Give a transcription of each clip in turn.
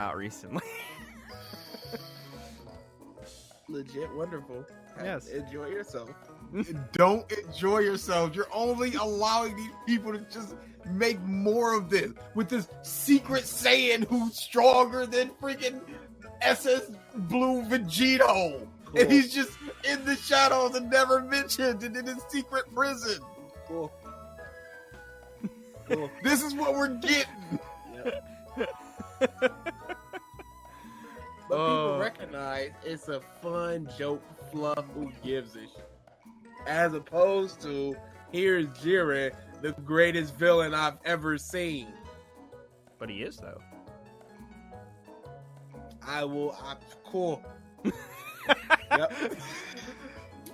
out recently. Legit wonderful. Yes. Enjoy yourself. Don't enjoy yourself. You're only allowing these people to just make more of this with this secret Saiyan who's stronger than freaking SS Blue Vegito. Cool. And he's just in the shadows and never mentioned and in his secret prison. Cool. Cool. This is what we're getting. Yep. But people recognize it's a fun joke, fluff, who gives a shit. As opposed to, here's Jiren, the greatest villain I've ever seen. But he is, though. Cool. Yep.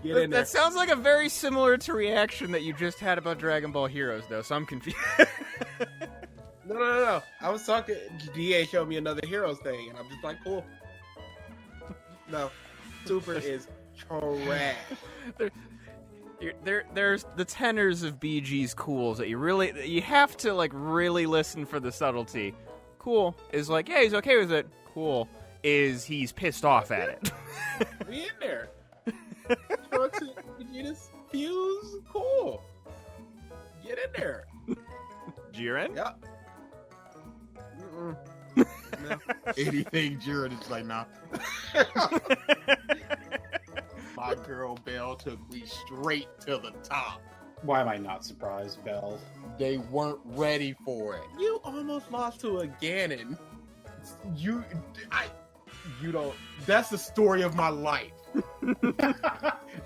Get in there. That sounds like a very similar to reaction that you just had about Dragon Ball Heroes, though, so I'm confused. No. I was talking, DA showed me another Heroes thing, and I'm just like, cool. No. Super is trash. There's the tenors of BG's cools that you have to like really listen for the subtlety. Cool is like, yeah, he's okay with it. Cool is he's pissed off at it. Be in there. Trunks and Vegeta's fuse. Cool. Get in there. Jiren? Yep. No. Anything Jiren is like, nah. My girl Belle took me straight to the top. Why am I not surprised, Belle? They weren't ready for it. You almost lost to a Ganon. You don't. That's the story of my life.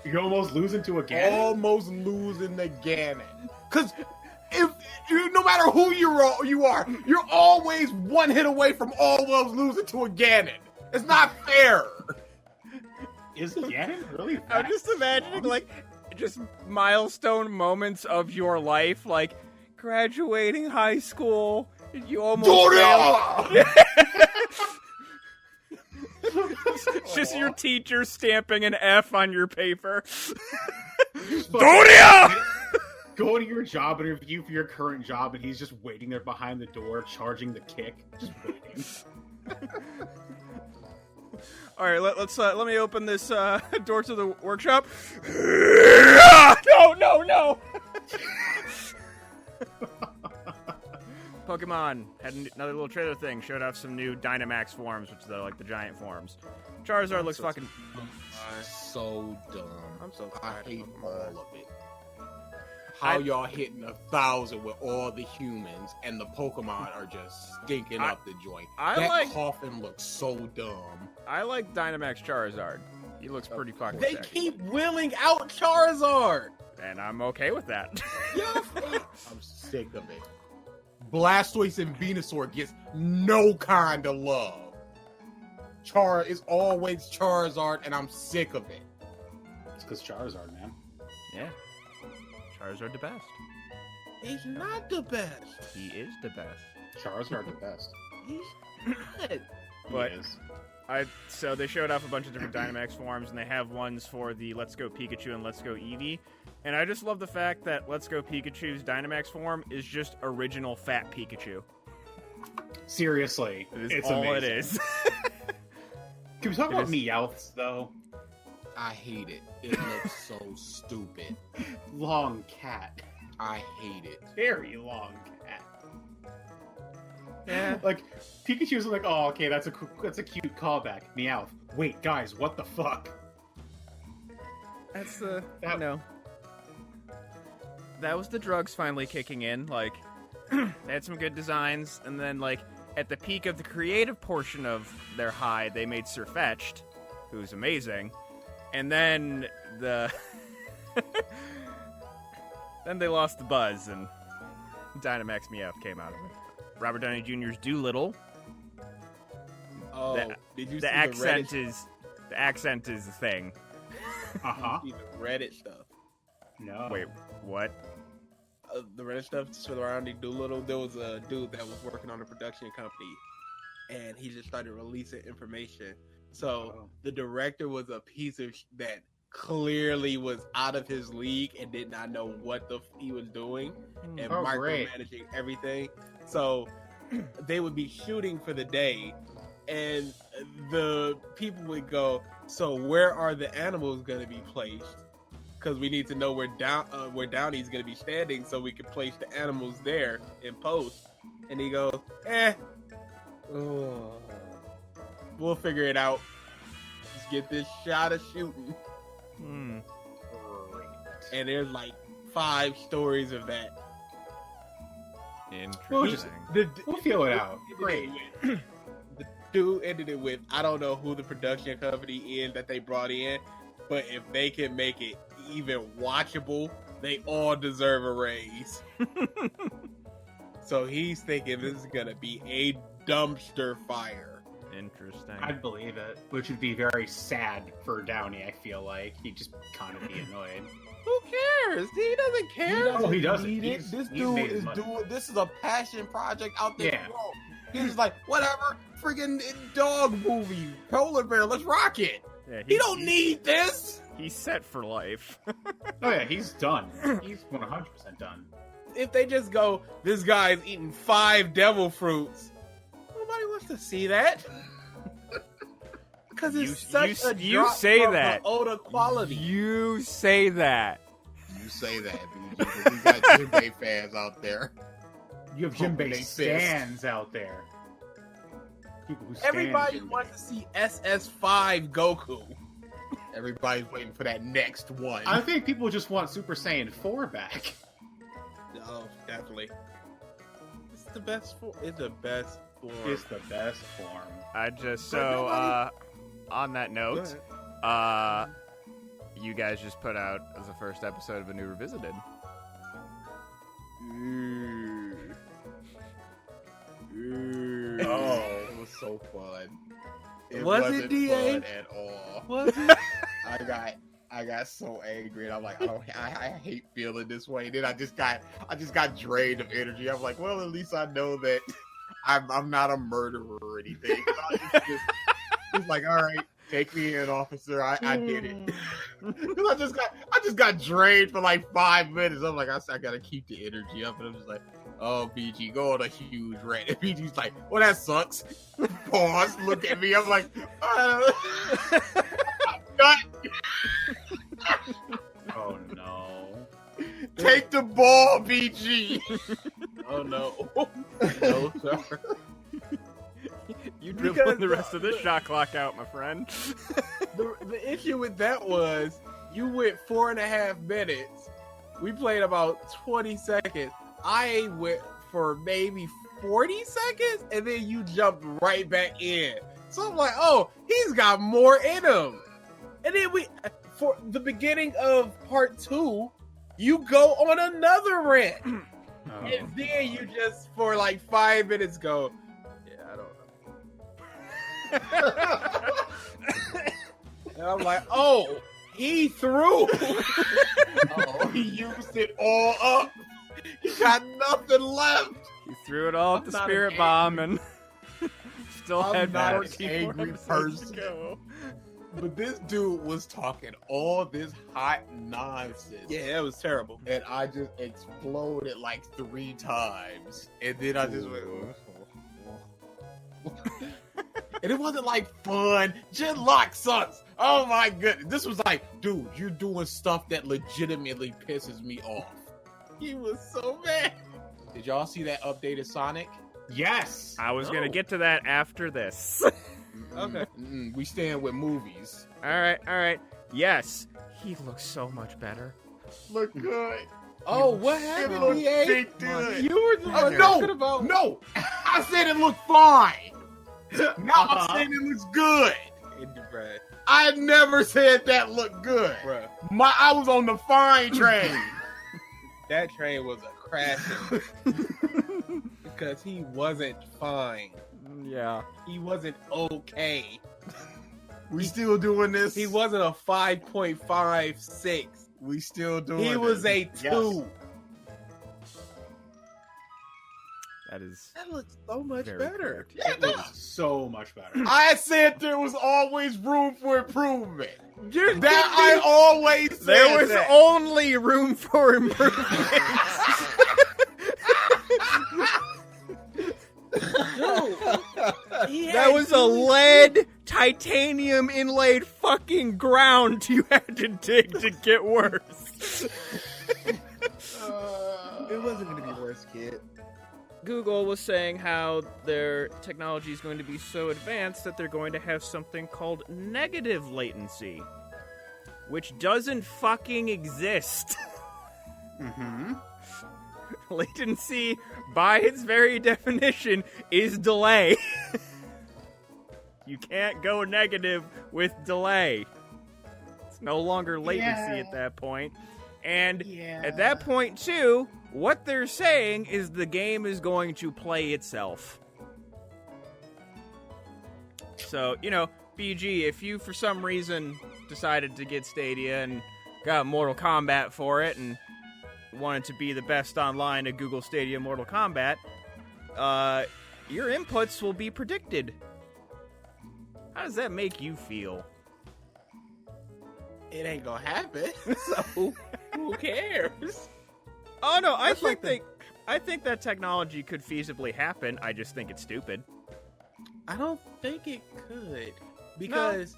You're almost losing to a Ganon? Almost losing the Ganon. Because no matter who you are, you're always one hit away from almost losing to a Ganon. It's not fair. Is Ganon really? I'm just imagining like just milestone moments of your life, like graduating high school. You almost It's just your teacher stamping an F on your paper. Doria! Go to your job interview for your current job, and he's just waiting there behind the door, charging the kick, just waiting. All right, let me open this door to the workshop. No! Pokemon had another little trailer thing. Showed off some new Dynamax forms, which are like the giant forms. Charizard looks fucking So dumb. I'm so I tired hate of all them. of it. How y'all hitting 1,000 with all the humans and the Pokemon are just stinking up the joint. That coffin looks so dumb. I like Dynamax Charizard. He looks pretty fucking They sexy. keep willing out Charizard. And I'm okay with that. I'm sick of it. Blastoise and Venusaur gets no kind of love. Char is always Charizard, and I'm sick of it. It's because Charizard, man. Yeah. Charizard the best. He's not the best. He is the best. Charizard the best. He's not. But He is. so they showed off a bunch of different Dynamax forms, and they have ones for the Let's Go Pikachu and Let's Go Eevee. And I just love the fact that Let's Go Pikachu's Dynamax form is just original fat Pikachu. Seriously, It's amazing. all it is. Can we talk about Meowths, though? I hate it. It looks so stupid. Long cat. I hate it. Very long cat. Yeah. Like, Pikachu's like, oh, okay, that's a cute callback. Meowth. Wait, guys, what the fuck? That's the, that was the drugs finally kicking in. Like, they had some good designs, and then, like, at the peak of the creative portion of their high, they made Sirfetch'd, who's amazing. And then then they lost the buzz, and Dynamax Meowth came out of it. Robert Downey Jr.'s Doolittle. Oh, did you see The accent is the thing. Uh-huh. the Reddit stuff? No. Wait, what? The Reddit stuff surrounding Doolittle. There was a dude that was working on a production company, and he just started releasing information. So the director was a piece of that clearly was out of his league and did not know what he was doing and great. micromanaging everything. So they would be shooting for the day, and the people would go, so where are the animals going to be placed? Because we need to know where Downey's going to be standing so we can place the animals there in post. And he goes, we'll figure it out. Just get this shot of shooting. Great. And there's like 5 stories of that. Interesting. We'll feel it out. Great. The dude ended it with, I don't know who the production company is that they brought in, but if they can make it even watchable, they all deserve a raise. So he's thinking this is gonna be a dumpster fire. Interesting. I'd believe it, which would be very sad for Downey. I feel like he'd just kind of be annoyed. Who cares? He doesn't care. Oh, he doesn't. Need it. He's This made dude his is money. doing. This is a passion project out there. Yeah. Bro. He's just like, whatever, friggin' dog movie, polar bear, let's rock it. Yeah, He don't need this. He's set for life. Oh yeah, he's done. He's 100% done. If they just go, this guy's eating 5 devil fruits, nobody wants to see that. Because it's such a you drop say from that. the Oda quality. You say that. You say that, BG, but we got Jinbei fans out there. You have Pumping Jinbei they fist. stands out there. People who stand Everybody Jinbei. wants to see SS5 Goku. Everybody's waiting for that next one. I think people just want Super Saiyan 4 back. Oh, definitely. It's the best form. It's the best form. It's the best form. On that note, you guys just put out as the first episode of a new Revisited. Oh, it was so fun. It Was it, wasn't DA? fun at all. Was it? I got so angry, and I'm like, I hate feeling this way. Then I just got drained of energy. I'm like, well, at least I know that I'm not a murderer or anything. It's like, all right, take me in, officer. I did it. Because I just got drained for like 5 minutes. I'm like, I gotta keep the energy up, and I'm just like, oh, BG, go on a huge rant. And BG's like, well, that sucks. Pause, look at me. I'm like, I'm done. Oh no. Take the ball, BG. Oh no. No, sir. You Because dribbling the rest of this shot clock out, my friend. The issue with that was you went 4.5 minutes. We played about 20 seconds. I went for maybe 40 seconds, and then you jumped right back in. So I'm like, oh, he's got more in him. And then for the beginning of part 2, you go on another rant. Oh. And then you just, for like 5 minutes, go, yeah, I don't know. And I'm like, oh, he threw. Oh, he used it all up. He got nothing left. He threw it all at I'm the not spirit an bomb and still I'm had not an 14 more angry episodes to person. go. But this dude was talking all this hot nonsense. Yeah, it was terrible. And I just exploded like 3 times. And then I just went, and it wasn't like fun. Genlock sucks. Oh my goodness. This was like, dude, you're doing stuff that legitimately pisses me off. He was so mad. Did y'all see that updated Sonic? Yes. I was gonna No. get to that after this. Okay. We stand with movies. Alright. Yes, he looks so much better. Look good. Oh, what It happened, looked BA? big good. You were the one talking No, about. no. I said it looked fine. Now Uh-huh. I'm saying it looks good. Bruh. I never said that looked good. Bruh. I was on the fine train. That train was a crashing. Because he wasn't fine. Yeah. He wasn't okay. We still doing this. He wasn't a 5.56. We still doing He was this. a 2. That is That looks so much very better. correct. Yeah, It was so much better. I said there was always room for improvement. You're That I always said There was that. only room for improvement. That was a lead titanium inlaid fucking ground you had to dig to get worse. It wasn't going to be worse, kid. Google was saying how their technology is going to be so advanced that they're going to have something called negative latency, which doesn't fucking exist. Mm-hmm. Latency, by its very definition, is delay. You can't go negative with delay. It's no longer latency at that point. And at that point, too, what they're saying is the game is going to play itself. So, BG, if you for some reason decided to get Stadia and got Mortal Kombat for it and wanted to be the best online at Google Stadia Mortal Kombat, your inputs will be predicted. How does that make you feel? It ain't gonna happen, so who cares? Oh no, I That's like think that technology could feasibly happen. I just think it's stupid. I don't think it could, because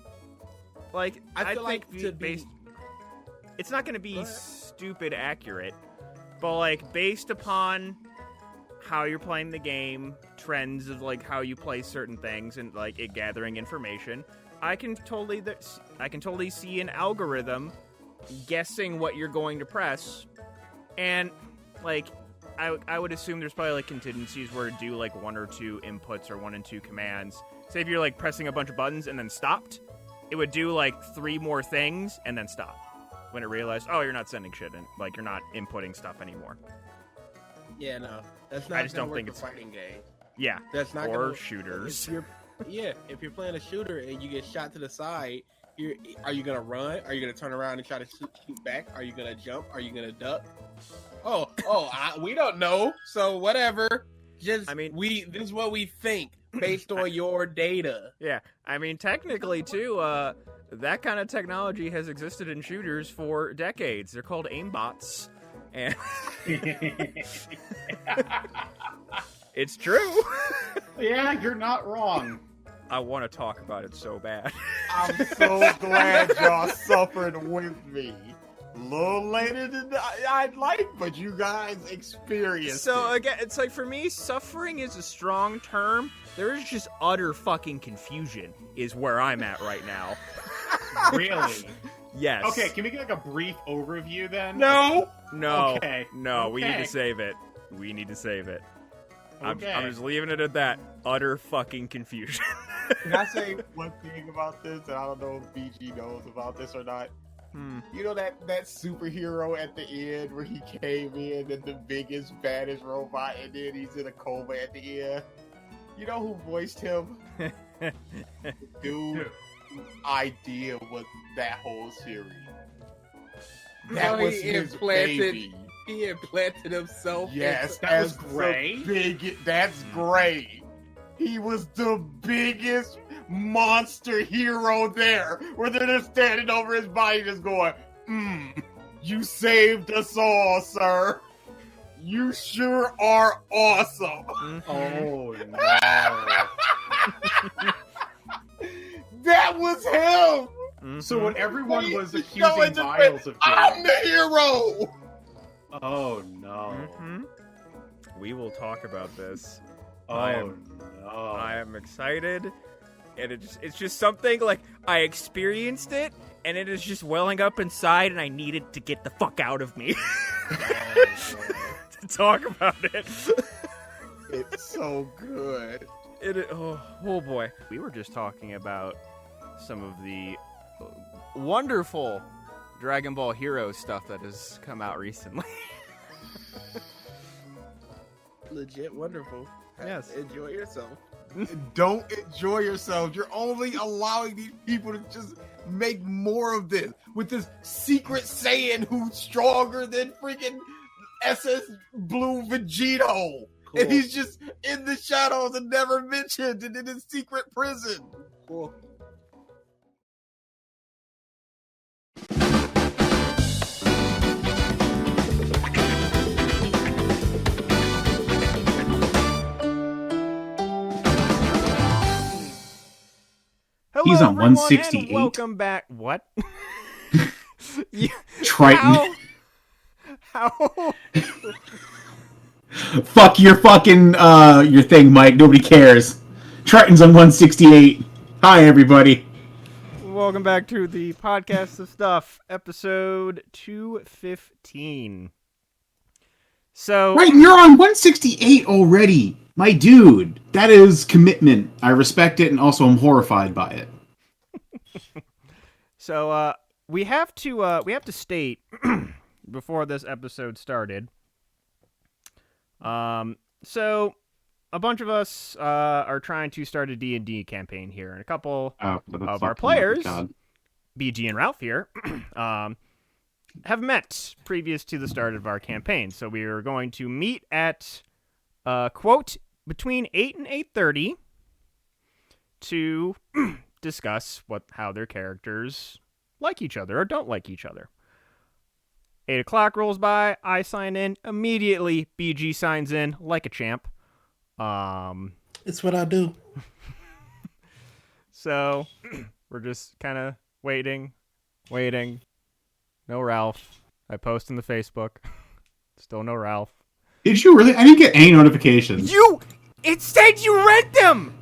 I feel think like to be it's not going to be stupid accurate, but based upon how you're playing the game, trends of how you play certain things, and it gathering information, I can totally see an algorithm guessing what you're going to press, and I would assume there's probably contingencies where it do one or two inputs or one and two commands. Say if you're pressing a bunch of buttons and then stopped, it would do three more things and then stop when it realized, oh, you're not sending shit in, you're not inputting stuff anymore. Yeah, no, that's not. I just don't work think for it's fighting games. Yeah, That's not or gonna, shooters. If you're playing a shooter and you get shot to the side, are you gonna run? Are you gonna turn around and try to shoot back? Are you gonna jump? Are you gonna duck? We don't know. So whatever. This is what we think based on your data. Yeah, technically too, that kind of technology has existed in shooters for decades. They're called aimbots, and it's true. Yeah, you're not wrong. I want to talk about it so bad. I'm so glad y'all suffered with me. A little later than I'd like, but you guys experienced So it. again, it's for me, suffering is a strong term. There is just utter fucking confusion is where I'm at right now. Really? Yes. Okay, can we get a brief overview then? No! No. Okay. No, we need Okay. to save it. We need to save it. Okay. I'm just leaving it at that. Utter fucking confusion. Can I say one thing about this? And I don't know if BG knows about this or not. You know that superhero at the end where he came in and the biggest, baddest robot, and then he's in a coma at the end? You know who voiced him? The dude whose idea was that whole series. That No, was he his implanted- baby. He implanted himself. Yes, That was as the Gray? That's Gray. He was the biggest monster hero there, where they're just standing over his body, just going, you saved us all, sir. You sure are awesome. Oh, no. That was him. So when everyone was He accusing just Miles of I'm doing the hero. Oh, no. We will talk about this. Oh, no. I am excited, and it's just something I experienced it, and it is just welling up inside, and I need it to get the fuck out of me to talk about it. It's so good. Oh boy. We were just talking about some of the wonderful Dragon Ball Hero stuff that has come out recently. Legit wonderful. Yes. Enjoy yourself. Don't enjoy yourself. You're only allowing these people to just make more of this with this secret Saiyan who's stronger than freaking SS Blue Vegito. Cool. And he's just in the shadows and never mentioned and in his secret prison. Cool. Hello, on everyone, 168. and welcome back. What? You- Triton. How? Fuck your fucking your thing, Mike. Nobody cares. Triton's on 168. Hi, everybody. Welcome back to the Podcast of Stuff, episode 215. So, Right, you're on 168 already. My dude, that is commitment. I respect it, and also I'm horrified by it. so we have to state before this episode started. So a bunch of us are trying to start a D&D campaign here, and a couple of our players, BG and Ralph here, have met previous to the start of our campaign. So we are going to meet at quote between 8 and 8:30 to discuss how their characters like each other or don't like each other. 8 o'clock rolls by, I sign in, immediately BG signs in like a champ. It's what I do. So we're just kind of waiting. No Ralph. I post in the Facebook. Still no Ralph. Did you really? I didn't get any notifications. It said you read them!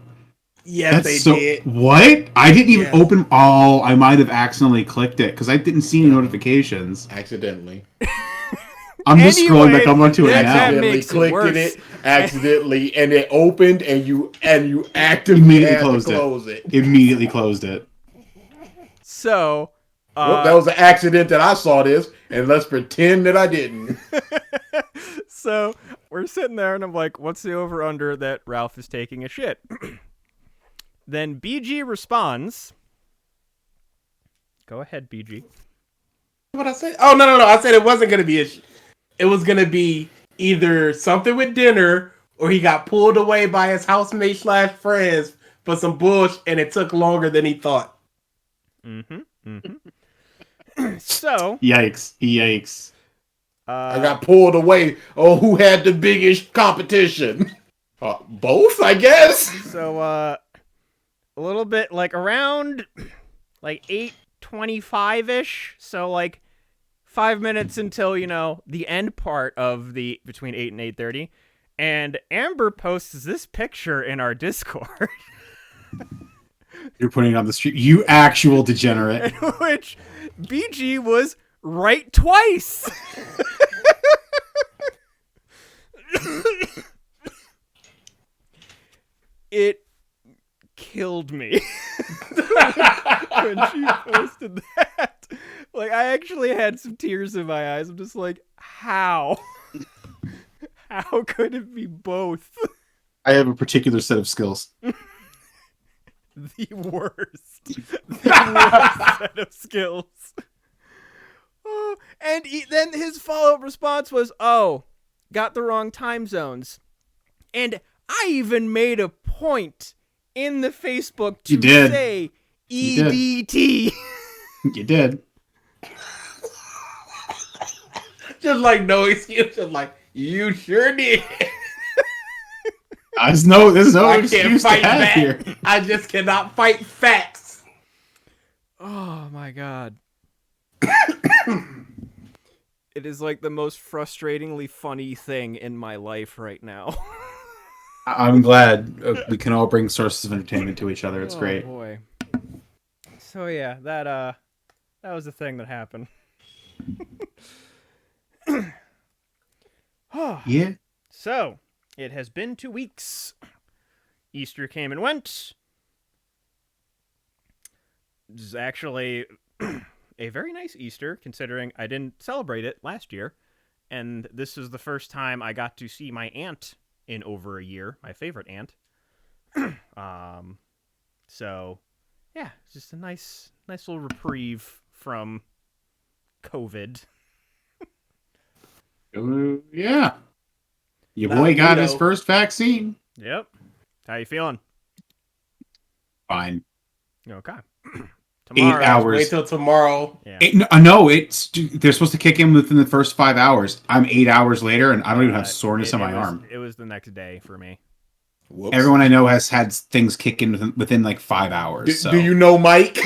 Yes, they did. What? I didn't even Yes. open. Oh, I might have accidentally clicked it because I didn't see any notifications. Accidentally. I'm just scrolling Anyway, back onto it that now. Accidentally makes it clicked worse. it accidentally, and it opened, and you actively Immediately had to closed it. close it. Immediately closed it. So, Well, that was an accident that I saw this, and let's pretend that I didn't. so we're sitting there, and I'm like, what's the over-under that Ralph is taking a shit? Then BG responds. Go ahead, BG. What I said? Oh, no. I said it wasn't going to be it was going to be either something with dinner, or he got pulled away by his housemate / friends for some bush, and it took longer than he thought. So, Yikes. I got pulled away. Oh, who had the biggest competition? Both, I guess. So, a little bit, like, around, like, 8:25-ish, so, like, 5 minutes until, the end part of the, between 8 and 8:30, and Amber posts this picture in our Discord, You're putting it on the street. You actual degenerate. in which BG was right twice! It killed me when she posted that. Like, I actually had some tears in my eyes. I'm just like, how? How could it be both? I have a particular set of skills. The worst. The worst set of skills. Oh, and then his follow-up response was, got the wrong time zones. And I even made a point in the Facebook to say EDT. You did. Just like no excuse. Just like, you sure did. There's no I can't excuse to fight have back. here. I just cannot fight facts. Oh my god. It is like the most frustratingly funny thing in my life right now. I'm glad we can all bring sources of entertainment to each other. It's great. Oh boy. So yeah, that was the thing that happened. Yeah. So, it has been 2 weeks. Easter came and went. This is actually a very nice Easter, considering I didn't celebrate it last year. And this is the first time I got to see my aunt in over a year, my favorite aunt. So, yeah, it's just a nice little reprieve from COVID. Yeah. Your Now, boy got you his know- first vaccine. Yep. How you feeling? Fine. Okay. 8 Tomorrow. hours. Wait till tomorrow. Yeah. No, they're supposed to kick in within the first 5 hours. I'm 8 hours later, and I don't even have soreness it on my was- arm. It was the next day for me. Whoops. Everyone I know has had things kick in within like 5 hours. Do you know Mike?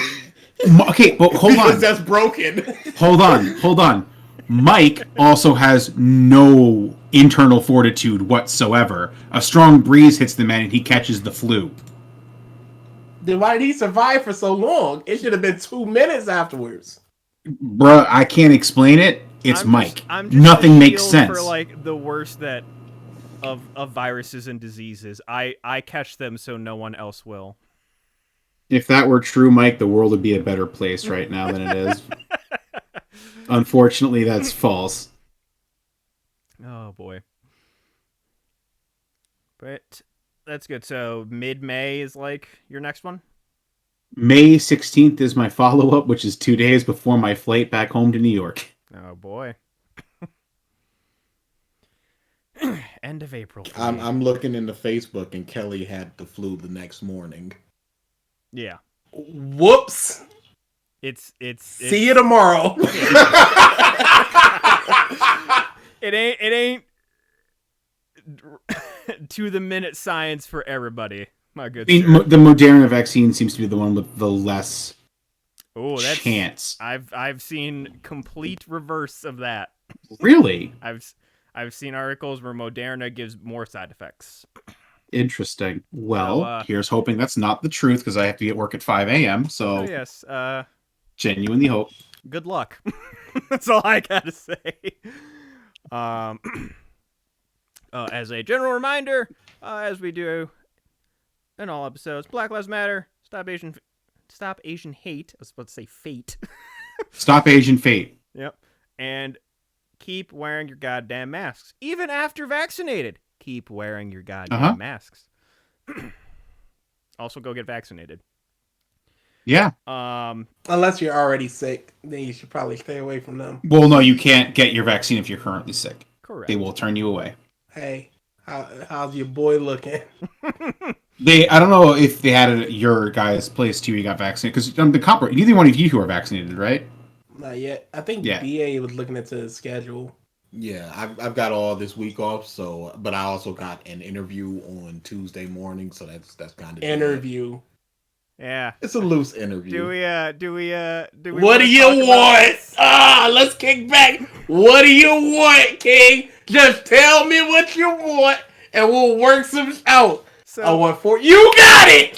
Okay, but hold Because on. that's broken. Hold on. Mike also has no internal fortitude whatsoever. A strong breeze hits the man and he catches the flu. Then why did he survive for so long? It should have been 2 minutes afterwards. Bruh, I can't explain it. It's Mike. I'm just Nothing the makes shield sense. for like the worst that of viruses and diseases. I catch them so no one else will. If that were true, Mike, the world would be a better place right now than it is. Unfortunately, that's false. Oh boy. But that's good. So mid-May is like your next one? May 16th is my follow-up, which is 2 days before my flight back home to New York. Oh boy. End of April. I'm looking into Facebook and Kelly had the flu the next morning. Yeah. Whoops. It's See you tomorrow. It ain't to the minute science for everybody, my good sir. The Moderna vaccine seems to be the one with the less chance. I've seen complete reverse of that. Really? I've seen articles where Moderna gives more side effects. Interesting. Well, So, here's hoping that's not the truth because I have to be at work at 5 a.m. So yes, genuinely hope. good luck. That's all I gotta say. As a general reminder, as we do in all episodes, Black Lives Matter. Stop Asian hate. I was about to say fate. Stop Asian fate. Yep. And keep wearing your goddamn masks. Even after vaccinated, keep wearing your goddamn masks. Also, go get vaccinated. Yeah. Unless you're already sick, then you should probably stay away from them. Well, no, you can't get your vaccine if you're currently sick. Correct. They will turn you away. Hey, how's your boy looking? I don't know if they had it at your guy's place too. You got vaccinated because neither one of you who are vaccinated, right? Not yet. I think Yeah. BA was looking into his schedule. Yeah, I've got all this week off, but I also got an interview on Tuesday morning, so that's kind of Interview. Yeah. It's a loose interview. Do we What wanna do you talk about want? this? Let's kick back. What do you want, King? Just tell me what you want, and we'll work some out. I want you got it.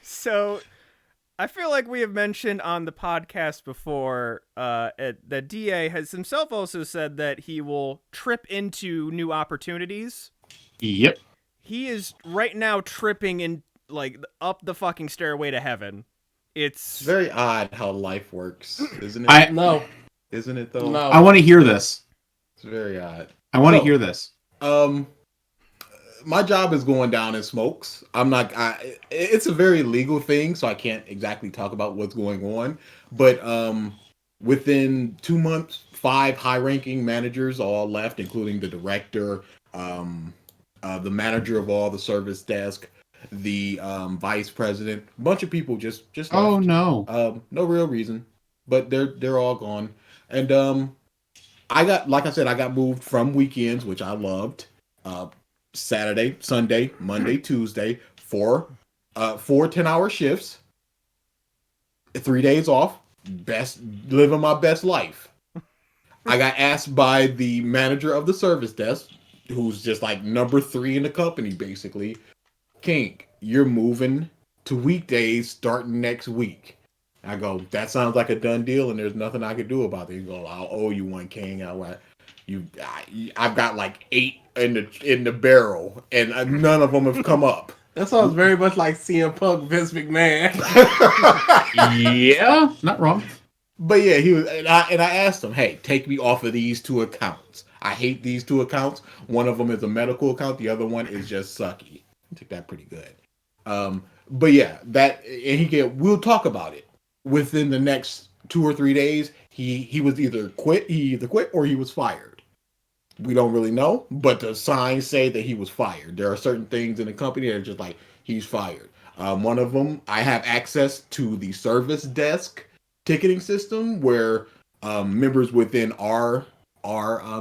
So, I feel like we have mentioned on the podcast before that DA has himself also said that he will trip into new opportunities. Yep. He is right now tripping in like up the fucking stairway to heaven. It's very odd how life works, isn't it? No. Isn't it though? No. I want to hear this. It's very odd. I want to hear this. My job is going down in smokes. It's a very legal thing, so I can't exactly talk about what's going on. But within 2 months, 5 high-ranking managers all left, including the director, the manager of all the service desk, the vice president. A bunch of people just left. Oh no. No real reason, but they're all gone. And I got moved from weekends, which I loved. Saturday, Sunday, Monday, Tuesday, 4 10-hour shifts, 3 days off, living my best life. I got asked by the manager of the service desk, who's just like number 3 in the company, basically, King, you're moving to weekdays starting next week. I go, that sounds like a done deal, and there's nothing I could do about it. He go, I'll owe you one, King. I've got like 8 in the barrel, and none of them have come up. That sounds very much like CM Punk, Vince McMahon. Yeah, not wrong. But yeah, he was, and I asked him, hey, take me off of these 2 accounts. I hate these 2 accounts. One of them is a medical account. The other one is just sucky. I took that pretty good. But yeah, we'll talk about it within the next 2 or 3 days. He was either quit or he was fired. We don't really know, but the signs say that he was fired. There are certain things in the company that are just like, he's fired. One of them, I have access to the service desk ticketing system where members within our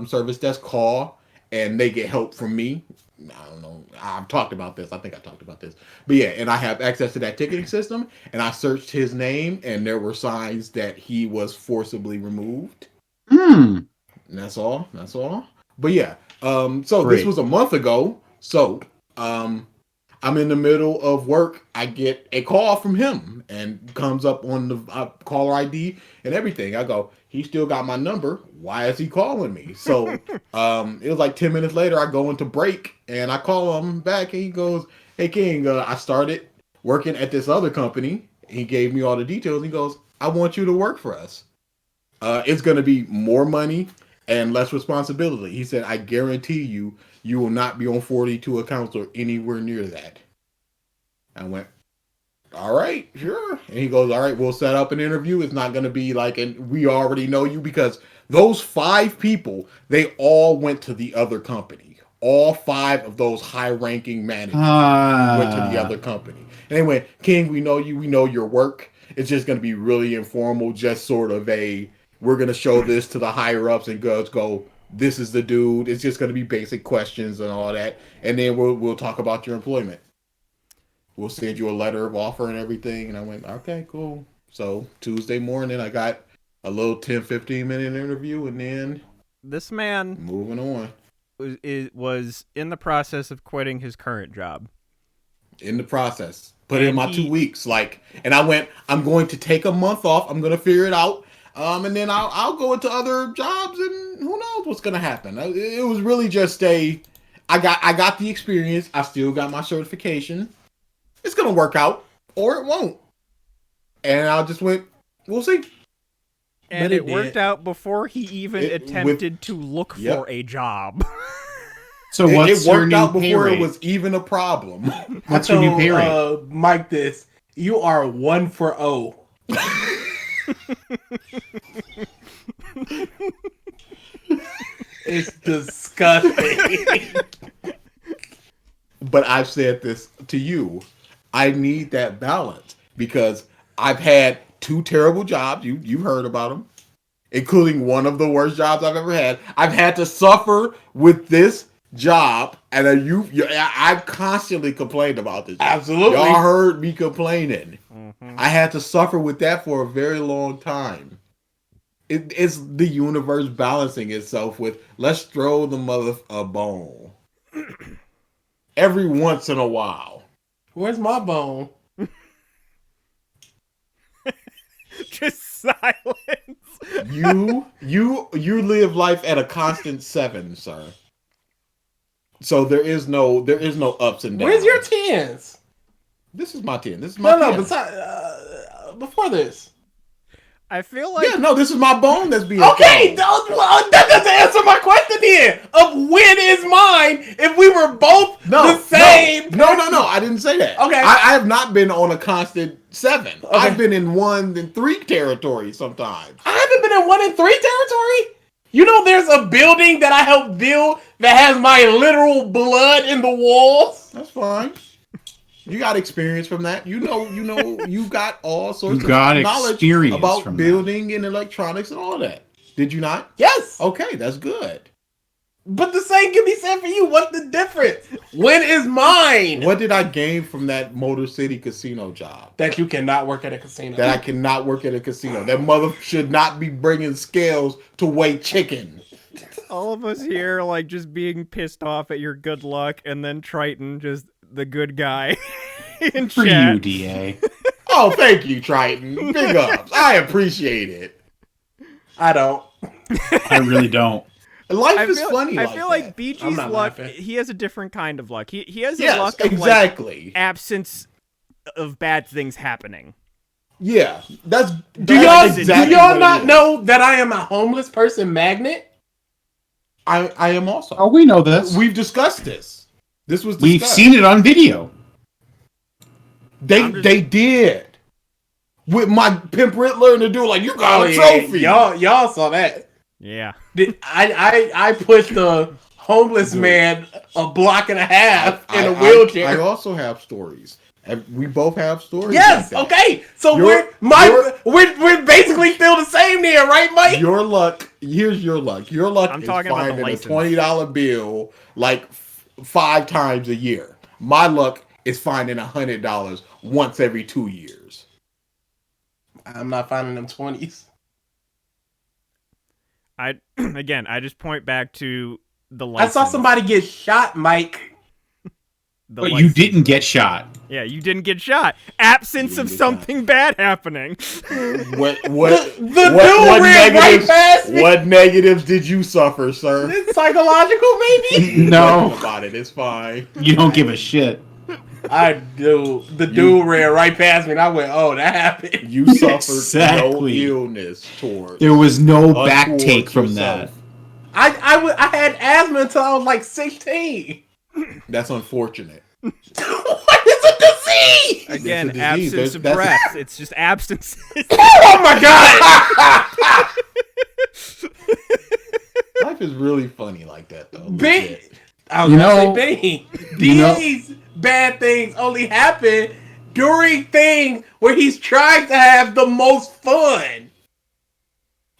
service desk call and they get help from me I don't know. I've talked about this. I think I talked about this. But yeah, and I have access to that ticketing system, and I searched his name, and there were signs that he was forcibly removed. Hmm. And that's all. That's all. But yeah, so Great. this was a month ago. So, I'm in the middle of work. I get a call from him and comes up on the caller ID and everything. I go, he still got my number. Why is he calling me? So, it was like 10 minutes later. I go into break and I call him back and he goes, "Hey King, I started working at this other company." He gave me all the details. He goes, "I want you to work for us. It's going to be more money and less responsibility." He said, "I guarantee you, you will not be on 42 accounts or anywhere near that." I went, "All right, sure." And he goes, "All right, we'll set up an interview. It's not going to be like, and we already know you because those 5 people, they all went to the other company. All 5 of those high-ranking managers went to the other company. And they went, "King, we know you. We know your work. It's just going to be really informal, just sort of we're going to show this to the higher-ups and girls go, this is the dude. It's just going to be basic questions and all that. And then we'll talk about your employment. We'll send you a letter of offer and everything." And I went, "Okay, cool." So Tuesday morning, I got a little 10-15 minute interview, and then This man moving on. was in the process of quitting his current job. In the process. Put in And my 2 weeks. And I went, I'm going to take a month off. I'm going to figure it out. And then I'll go into other jobs, and who knows what's going to happen. It was really just I got the experience. I still got my certification. It's going to work out, or it won't. And I just went, we'll see. And But it it worked did. out before he even attempted to look for a job. So It what's your worked new out pay before rate? it was even a problem. What's your new pay rate? Mike, this you are 1 for 0. It's disgusting. But I've said this to you. I need that balance because I've had 2 terrible jobs. You've heard about them, including one of the worst jobs I've ever had. I've had to suffer with this job, and I've constantly complained about this job. Absolutely. Y'all heard me complaining. Mm-hmm. I had to suffer with that for a very long time. It's the universe balancing itself with, let's throw the mother a bone every once in a while. Where's my bone? Just silence. You live life at a constant 7, sir. So there is no ups and downs. Where's your 10s? This is my 10. This is my No, 10. besides, before this. I feel like Yeah, no, this is my bone that's being Okay, thrown. that doesn't answer my question then. Of when is mine if we were both the same? No, I didn't say that. Okay. I have not been on a constant 7. Okay. I've been in 1 and 3 territory sometimes. I haven't been in 1 and 3 territory. You know, there's a building that I helped build that has my literal blood in the walls. That's fine. You got experience from that. You know, you got all sorts You got of knowledge experience about from building and electronics and all that. Did you not? Yes. Okay, that's good. But the same can be said for you. What's the difference? When is mine? What did I gain from that Motor City casino job? That you cannot work at a casino. That I cannot work at a casino. That mother should not be bringing scales to weigh chicken. all of us here like just being pissed off at your good luck, and then Triton just the good guy in For chat. you, DA. Oh, thank you, Triton. Big ups. I appreciate it. I don't. I really don't. Life is funny. I feel like I'm BG's not luck. laughing. He has a different kind of luck. He has a yes, luck of exactly. like absence of bad things happening. Yeah, that's Do that's y'all exactly what it not is. know that I am a homeless person magnet? I am also. Oh, we know this. We've discussed this. This was We've discussed. seen it on video. They did with my Pimp Riddler and the dude like you got a trophy. Y'all saw that. Yeah. I pushed the homeless man a block and a half in a wheelchair. I also have stories. We both have stories. Yes. like that. Okay. So Your- we're basically still the same there, right, Mike? Your luck. Here's your luck. Your luck I'm is talking about the finding a license. $20 bill like 5 times a year. My luck is finding $100 once every 2 years. I'm not finding them 20s. I just point back to the I license. saw somebody get shot, Mike. The But you license. didn't get shot. Yeah, you didn't get shot. Absence of something bad happening. What The dude ran right past me. What negatives did you suffer, sir? It's psychological, maybe. No, Talk about it. It's fine. you don't give a shit. I do. The dude ran right past me, and I went, "Oh, that happened." You suffered Exactly. no illness towards. There was no untoward back take from yourself. that. I had asthma until I was like 16. That's unfortunate. What is a disease? Again, It's a disease. absence of That's- breath. It's just absence. Oh my god! Life is really funny like that, though. Big. Legit. I was You gonna know- say Benny. you know- These bad things only happen during things where he's trying to have the most fun.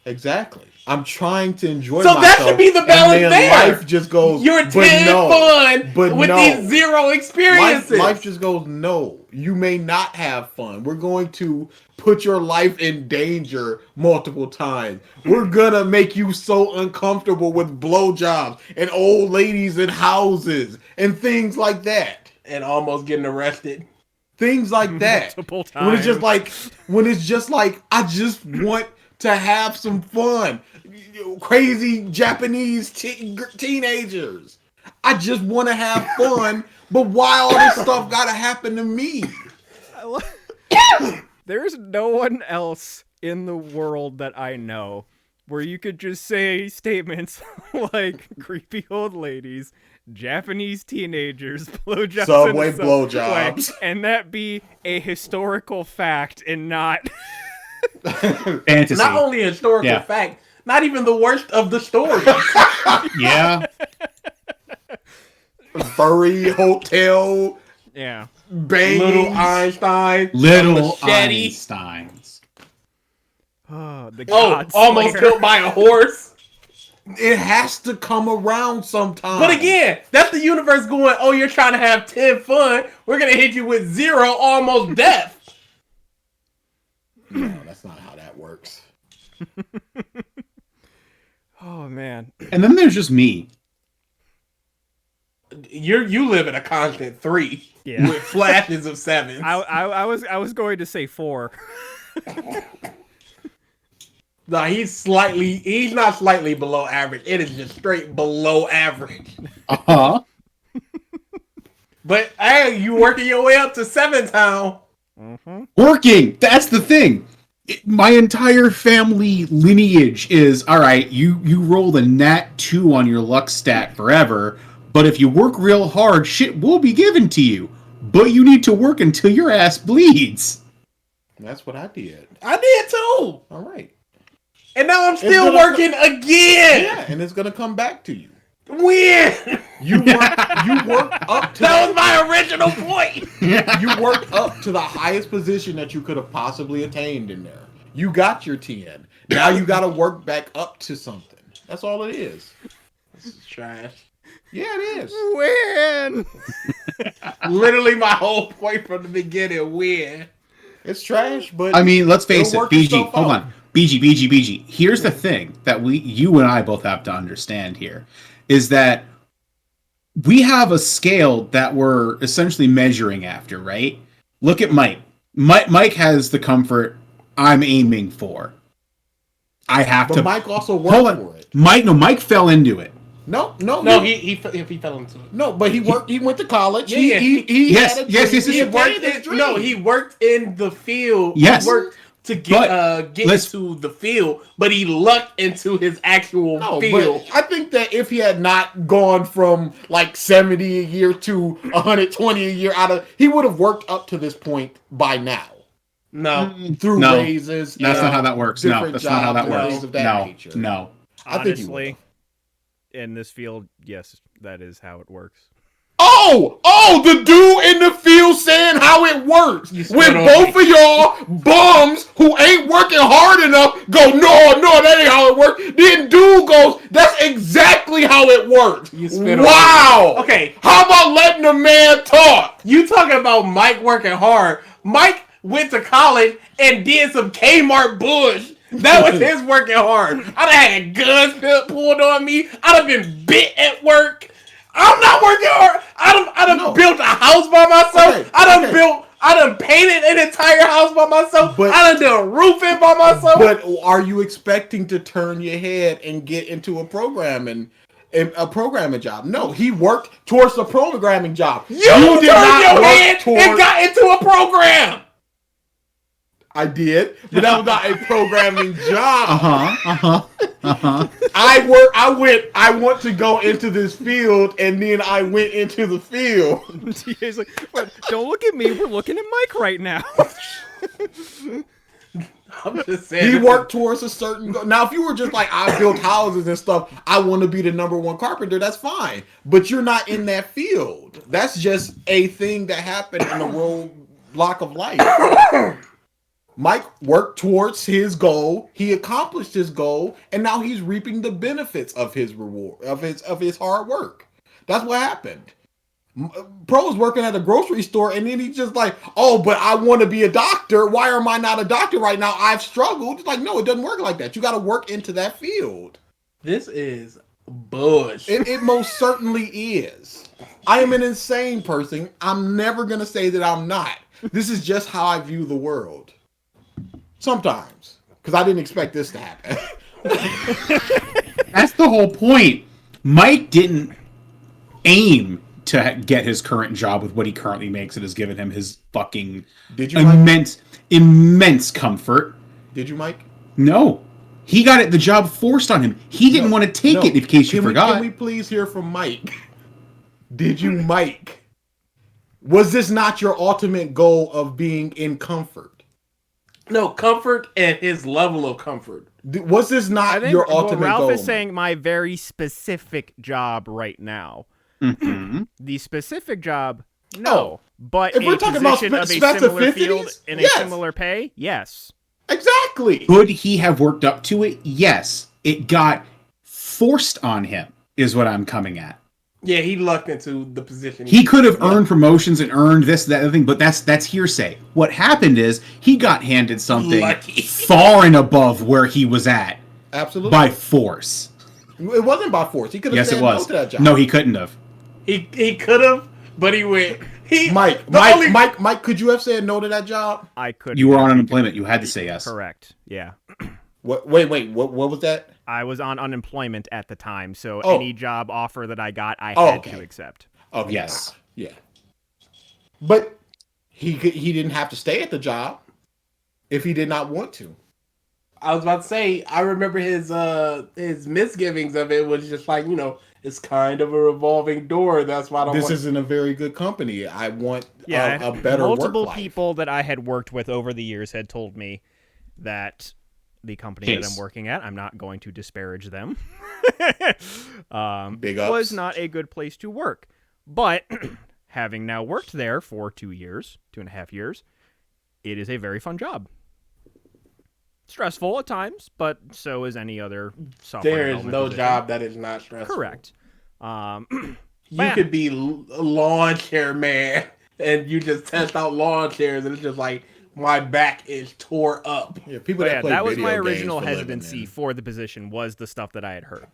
Exactly. I'm trying to enjoy So myself. that should be the and balance then there. Life just goes, You're but 10 no. fun But with no. these 0 experiences. Life just goes, no, you may not have fun. We're going to put your life in danger multiple times. We're gonna make you so uncomfortable with blowjobs and old ladies in houses and things like that. And almost getting arrested. Things like that. Multiple times. When it's just like, I just want to have some fun. Crazy Japanese teenagers. I just want to have fun, but why all this stuff gotta happen to me? There's no one else in the world that I know where you could just say statements like creepy old ladies, Japanese teenagers, blowjobs, Subway in the subway, blowjobs. and that be a historical fact and not Fantasy. Not only a historical Yeah. fact, not even the worst of the stories. Yeah. Furry hotel yeah. bang. Little Einstein. Little machete. Einsteins. Oh, the Oh, God almost Slayer. killed by a horse. It has to come around sometime. But again, that's the universe going, oh, you're trying to have 10 fun. We're going to hit you with 0, almost death. no, that's not how that works. Oh man. And then there's just me. You live in a constant 3 Yeah. with flashes of 7. I was going to say 4. No, he's not slightly below average. It is just straight below average. Uh-huh. But hey, you working your way up to 7 town. Working. That's the thing. My entire family lineage is, all right, you roll the nat 2 on your luck stat forever, but if you work real hard, shit will be given to you. But you need to work until your ass bleeds. That's what I did. I did too. All right. And now I'm still gonna- working again. Yeah, and it's gonna come back to you. When? You work up to That was my original point. you worked up to the highest position that you could have possibly attained in there. You got your 10. Now you got to work back up to something. That's all it is. This is trash. Yeah, it is. Win. Literally my whole point from the beginning. When? It's trash, but I mean, let's face it'll it, work BG, itself hold out. on. BG. Here's the thing that you and I both have to understand here is that we have a scale that we're essentially measuring after, right? Look at Mike. Mike has the comfort I'm aiming for. I have But to. Mike also Hold worked on. for it. Mike fell into it. No, He fell into it. no. But he worked. He went to college. Yeah, He Yes, had a yes, dream. yes, yes, He yes. worked his dream. No, he worked in the field. Yes. He worked to But get let's- into the field, but he lucked into his actual No, field. but I think that if he had not gone from like 70 a year to 120 a year he would have worked up to this point by now No. through No, raises. That's not how that works. No, different that's not how that jobs and works. things of that No, nature. no. I think he Honestly, in this field, yes, that is how it works. Oh, the dude in the field saying how it works. You When spit on both of y'all bums who ain't working hard enough go, no, that ain't how it works. Then dude goes, That's exactly how it worked. You spit on Wow. Okay. How about letting a man talk? You talking about Mike working hard. Mike went to college and did some Kmart bush. That was his working hard. I'd have had guns pulled on me. I'd have been bit at work. I'm not working hard. I done built a house by myself. Okay, I done painted an entire house by myself. But- I done roofing by myself. But are you expecting to turn your head and get into a programming job? No, he worked towards the programming job. you turned your head and towards- got into a program. I did, but that was not a programming job. I want to go into this field, and then I went into the field. TJ's like, "What? Don't look at me. We're looking at Mike right now." I'm just saying. He worked towards a certain goal. Now, if you were just like, I built houses and stuff, I want to be the #1 carpenter, that's fine. But you're not in that field. That's just a thing that happened in the roadblock of life. Mike worked towards his goal. He accomplished his goal, and now he's reaping the benefits of his reward, of his hard work. That's what happened. Pro was working at a grocery store, and then he's just like, "Oh, but I want to be a doctor. Why am I not a doctor right now? I've struggled." It's like, no, it doesn't work like that. You got to work into that field. This is bush. It most certainly is. I am an insane person. I'm never gonna say that I'm not. This is just how I view the world. Sometimes, because I didn't expect this to happen. That's the whole point. Mike didn't aim to get his current job with what he currently makes. It has given him his fucking Did you, Mike? immense comfort. Did you, Mike? No. He got the job forced on him. He didn't want to take it, in case you forgot. Can we please hear from Mike? Did you, Mike? Was this not your ultimate goal of being in comfort? No, comfort and his level of comfort. Was this not your ultimate Ralph goal? is saying my very specific job right now. Mm-hmm. The specific job, no. But if a we're talking about position of a similar field specificities, and yes. a similar pay, yes. Exactly. Could he have worked up to it? Yes. It got forced on him, is what I'm coming at. Yeah, he lucked into the position. He could have earned promotions and earned this, that, other thing, but that's hearsay. What happened is he got handed something Lucky. far and above where he was at Absolutely. by force. It wasn't by force. He could have Yes, said it was. no to that job. No, he couldn't have. He could have, but he went. Mike, could you have said no to that job? I could. You were on unemployment. You had to say yes. Correct. Yeah. Wait, what was that? I was on unemployment at the time, so Oh. any job offer that I got, I had to accept. Oh, Yes. Yeah. But he didn't have to stay at the job if he did not want to. I was about to say, I remember his misgivings of it was just like, it's kind of a revolving door. That's why I don't This want... isn't a very good company. I want Yeah, a better work multiple life. people that I had worked with over the years had told me that the company that I'm working at, I'm not going to disparage them, Big ups. was not a good place to work. But having now worked there for 2.5 years, it is a very fun job. Stressful at times, but so is any other software There is development no position. job that is not stressful. Correct. You could be a lawn chair man, and you just test out lawn chairs, and it's just like, my back is tore up. Yeah, people But that yeah, play that was video my games original for a living, hesitancy man. for the position, was the stuff that I had heard.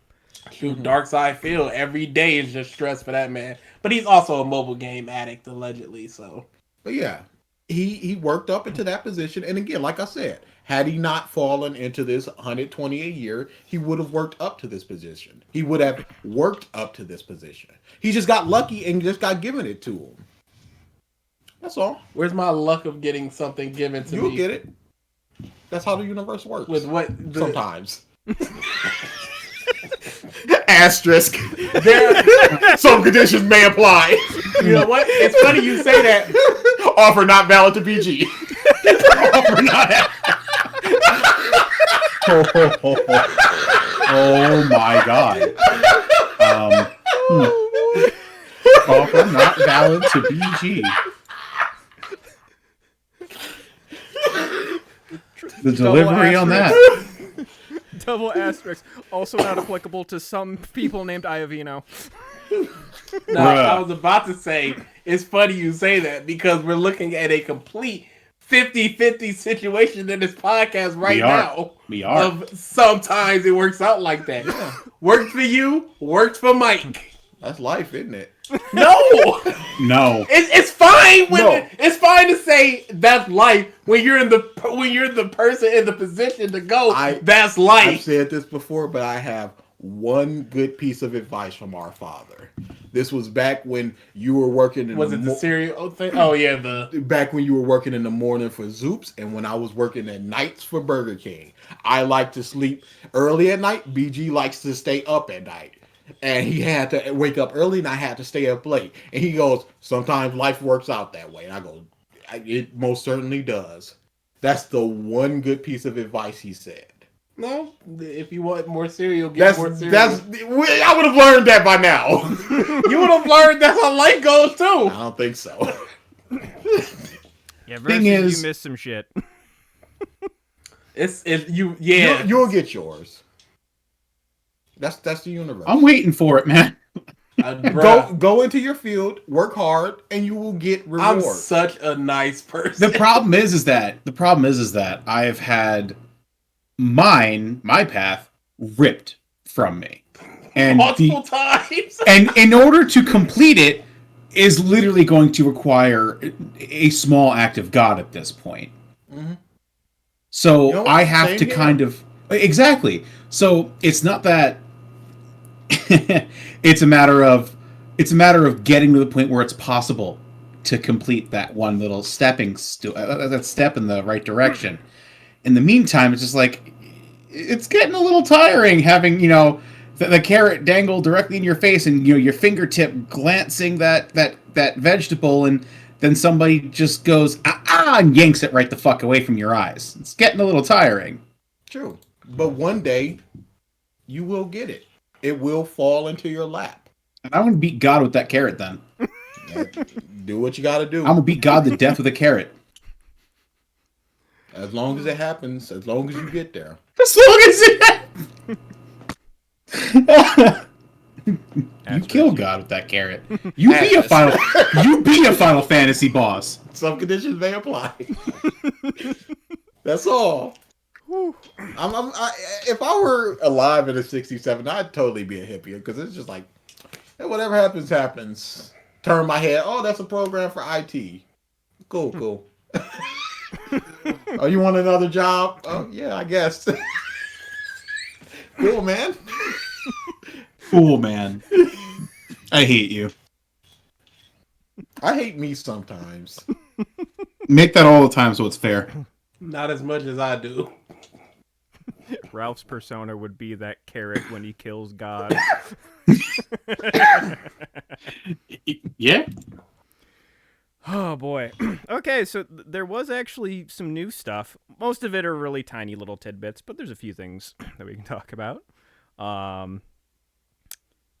Shoot, Dark Side Phil, every day is just stress for that man. But he's also a mobile game addict, allegedly, so. But yeah, he worked up into that position. And again, like I said, had he not fallen into this 120 a year, he would have worked up to this position. He would have worked up to this position. He just got lucky and just got given it to him. That's all. Where's my luck of getting something given to me? You'll get it. That's how the universe works. With what? Sometimes. Asterisk. There, Some conditions may apply. you know what? It's funny you say that. Offer not valid to PG. Offer not. Oh my god. Offer not valid to BG. The delivery on that. double asterisks. Also not applicable to some people named Iovino. No, I was about to say, it's funny you say that because we're looking at a complete 50-50 situation in this podcast now. We are. Of sometimes it works out like that. Yeah, Worked for you, worked for Mike. that's life, isn't it? No! No. It's fine when No. it's fine to say that's life when you're the person in the position to go. That's I've life. said this before, but I have one good piece of advice from our father. This was back when you were working in Was it the cereal thing? Oh yeah, back when you were working in the morning for Zoops and when I was working at nights for Burger King. I like to sleep early at night. BG likes to stay up at night. And he had to wake up early and I had to stay up late. And he goes, sometimes life works out that way. And I go, it most certainly does. That's the one good piece of advice he said. no. If you want more cereal, get more cereal. I would have learned that by now. You would have learned that's how life goes too. I don't think so. Yeah, Thing versus is- you missed some shit. You'll get yours. That's the universe. I'm waiting for it, man. Go into your field, work hard, and you will get I'm rewards. such a nice person. The problem is that I've had my path ripped from me. And multiple times. and in order to complete it is literally going to require a small act of God at this point. Mhm. So You know what? I have Same to here. kind of exactly. So it's not that it's a matter of getting to the point where it's possible to complete that one little that step in the right direction. In the meantime, it's just like it's getting a little tiring having, the carrot dangle directly in your face and your fingertip glancing that vegetable, and then somebody just goes and yanks it right the fuck away from your eyes. It's getting a little tiring. True. But one day, you will get it. It will fall into your lap. And I'm gonna beat God with that carrot then. Do what you got to do. I'm gonna beat God to death with a carrot. As long as it happens, as long as you get there. As long as it You kill God with that carrot. You be a Final Fantasy boss. Some conditions may apply. That's all. If I were alive in the 67, I'd totally be a hippie because it's just like, hey, whatever happens, happens. Turn my head. Oh, that's a program for IT. Cool. Oh, you want another job? Oh, yeah, I guess. Cool, man. Cool, man. I hate you. I hate me sometimes. Make that all the time so it's fair. Not as much as I do. Ralph's persona would be that carrot when he kills God. Yeah. Oh boy. Okay, so there was actually some new stuff. Most of it are really tiny little tidbits, but there's a few things that we can talk about.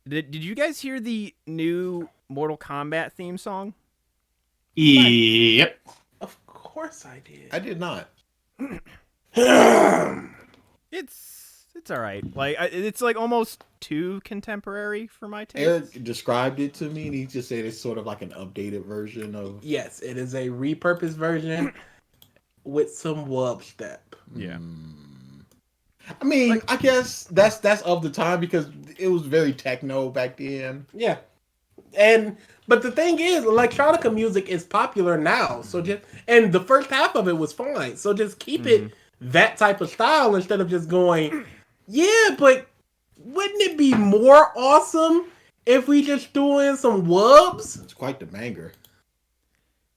Did you guys hear the new Mortal Kombat theme song? Yep. Of course I did. I did not. It's all right. Like it's like almost too contemporary for my taste. Eric described it to me, and he just said it's sort of like an updated version of. Yes, it is a repurposed version with some wub step. Yeah. I mean, I guess that's of the time because it was very techno back then. Yeah. But the thing is, electronica music is popular now. So and the first half of it was fine. So just keep it that type of style instead of just going, yeah, but wouldn't it be more awesome if we just threw in some wubs? It's quite the banger.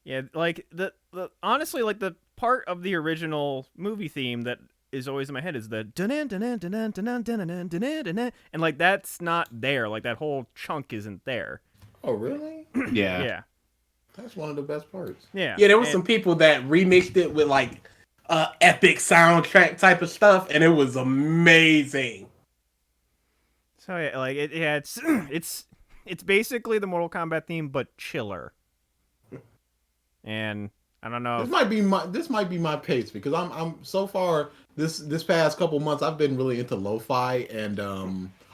Yeah, like the honestly, like the part of the original movie theme that is always in my head is the dun-dun, dun-dun, dun-dun, dun-dun, dun-dun, dun-dun, dun-dun, and like that's not there. Like that whole chunk isn't there. Oh, really? Yeah. Yeah. That's one of the best parts. Yeah. Yeah, there were some people that remixed it with like epic soundtrack type of stuff, and it was amazing. So yeah, like it's basically the Mortal Kombat theme, but chiller. And I don't know. This might be my pace because I'm so far this past couple months I've been really into lo-fi and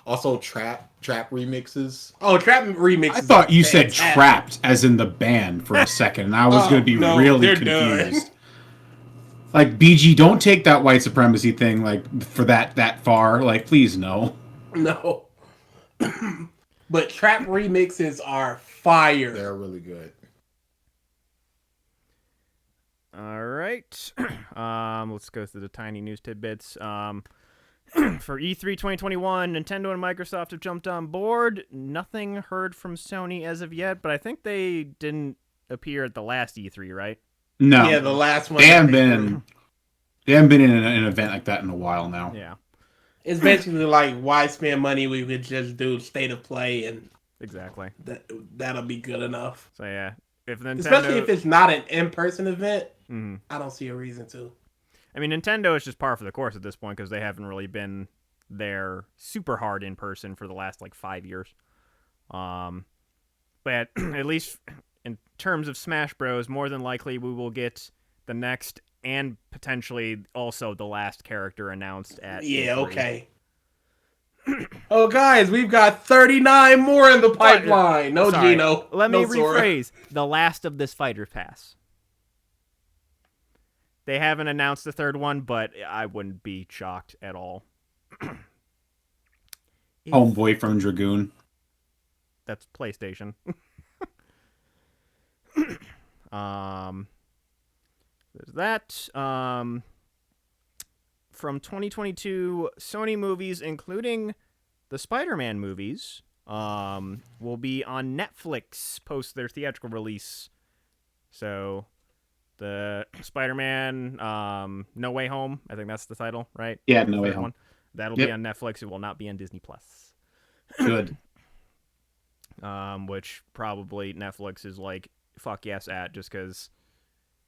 also trap remixes. Oh, Trap Remix. I thought you said fantastic. trapped as in the band for a second, and I was going to be no, really they're confused. Like, BG, don't take that white supremacy thing like for that far. Like, please no. No. But Trap remixes are fire. They're really good. All right. Let's go through the tiny news tidbits. For E3 2021, Nintendo and Microsoft have jumped on board. Nothing heard from Sony as of yet, but I think they didn't appear at the last E3, right? No. Yeah, the last one. They haven't been in an event like that in a while now. Yeah, It's basically like, why spend money? We could just do State of Play, and exactly. that'll be good enough. So yeah, if Nintendo, Especially if it's not an in-person event, Mhm. I don't see a reason to. I mean, Nintendo is just par for the course at this point because they haven't really been there super hard in person for the last like 5 years. But at least in terms of Smash Bros, more than likely we will get the next and potentially also the last character announced at Yeah, E3. okay. Oh, guys, we've got 39 more in the pipeline. No, Sorry, Gino. let me no Sora. rephrase. The last of this Fighter Pass. They haven't announced the third one, but I wouldn't be shocked at all. Homeboy from Dragoon. That's PlayStation. There's that. From 2022, Sony movies, including the Spider-Man movies, will be on Netflix post their theatrical release. So, the Spider-Man No Way Home, I think that's the title, right? Yeah, No Way Home. One. That'll Yep. be on Netflix. It will not be on Disney Plus. Good. Which probably Netflix is like, fuck yes at, just because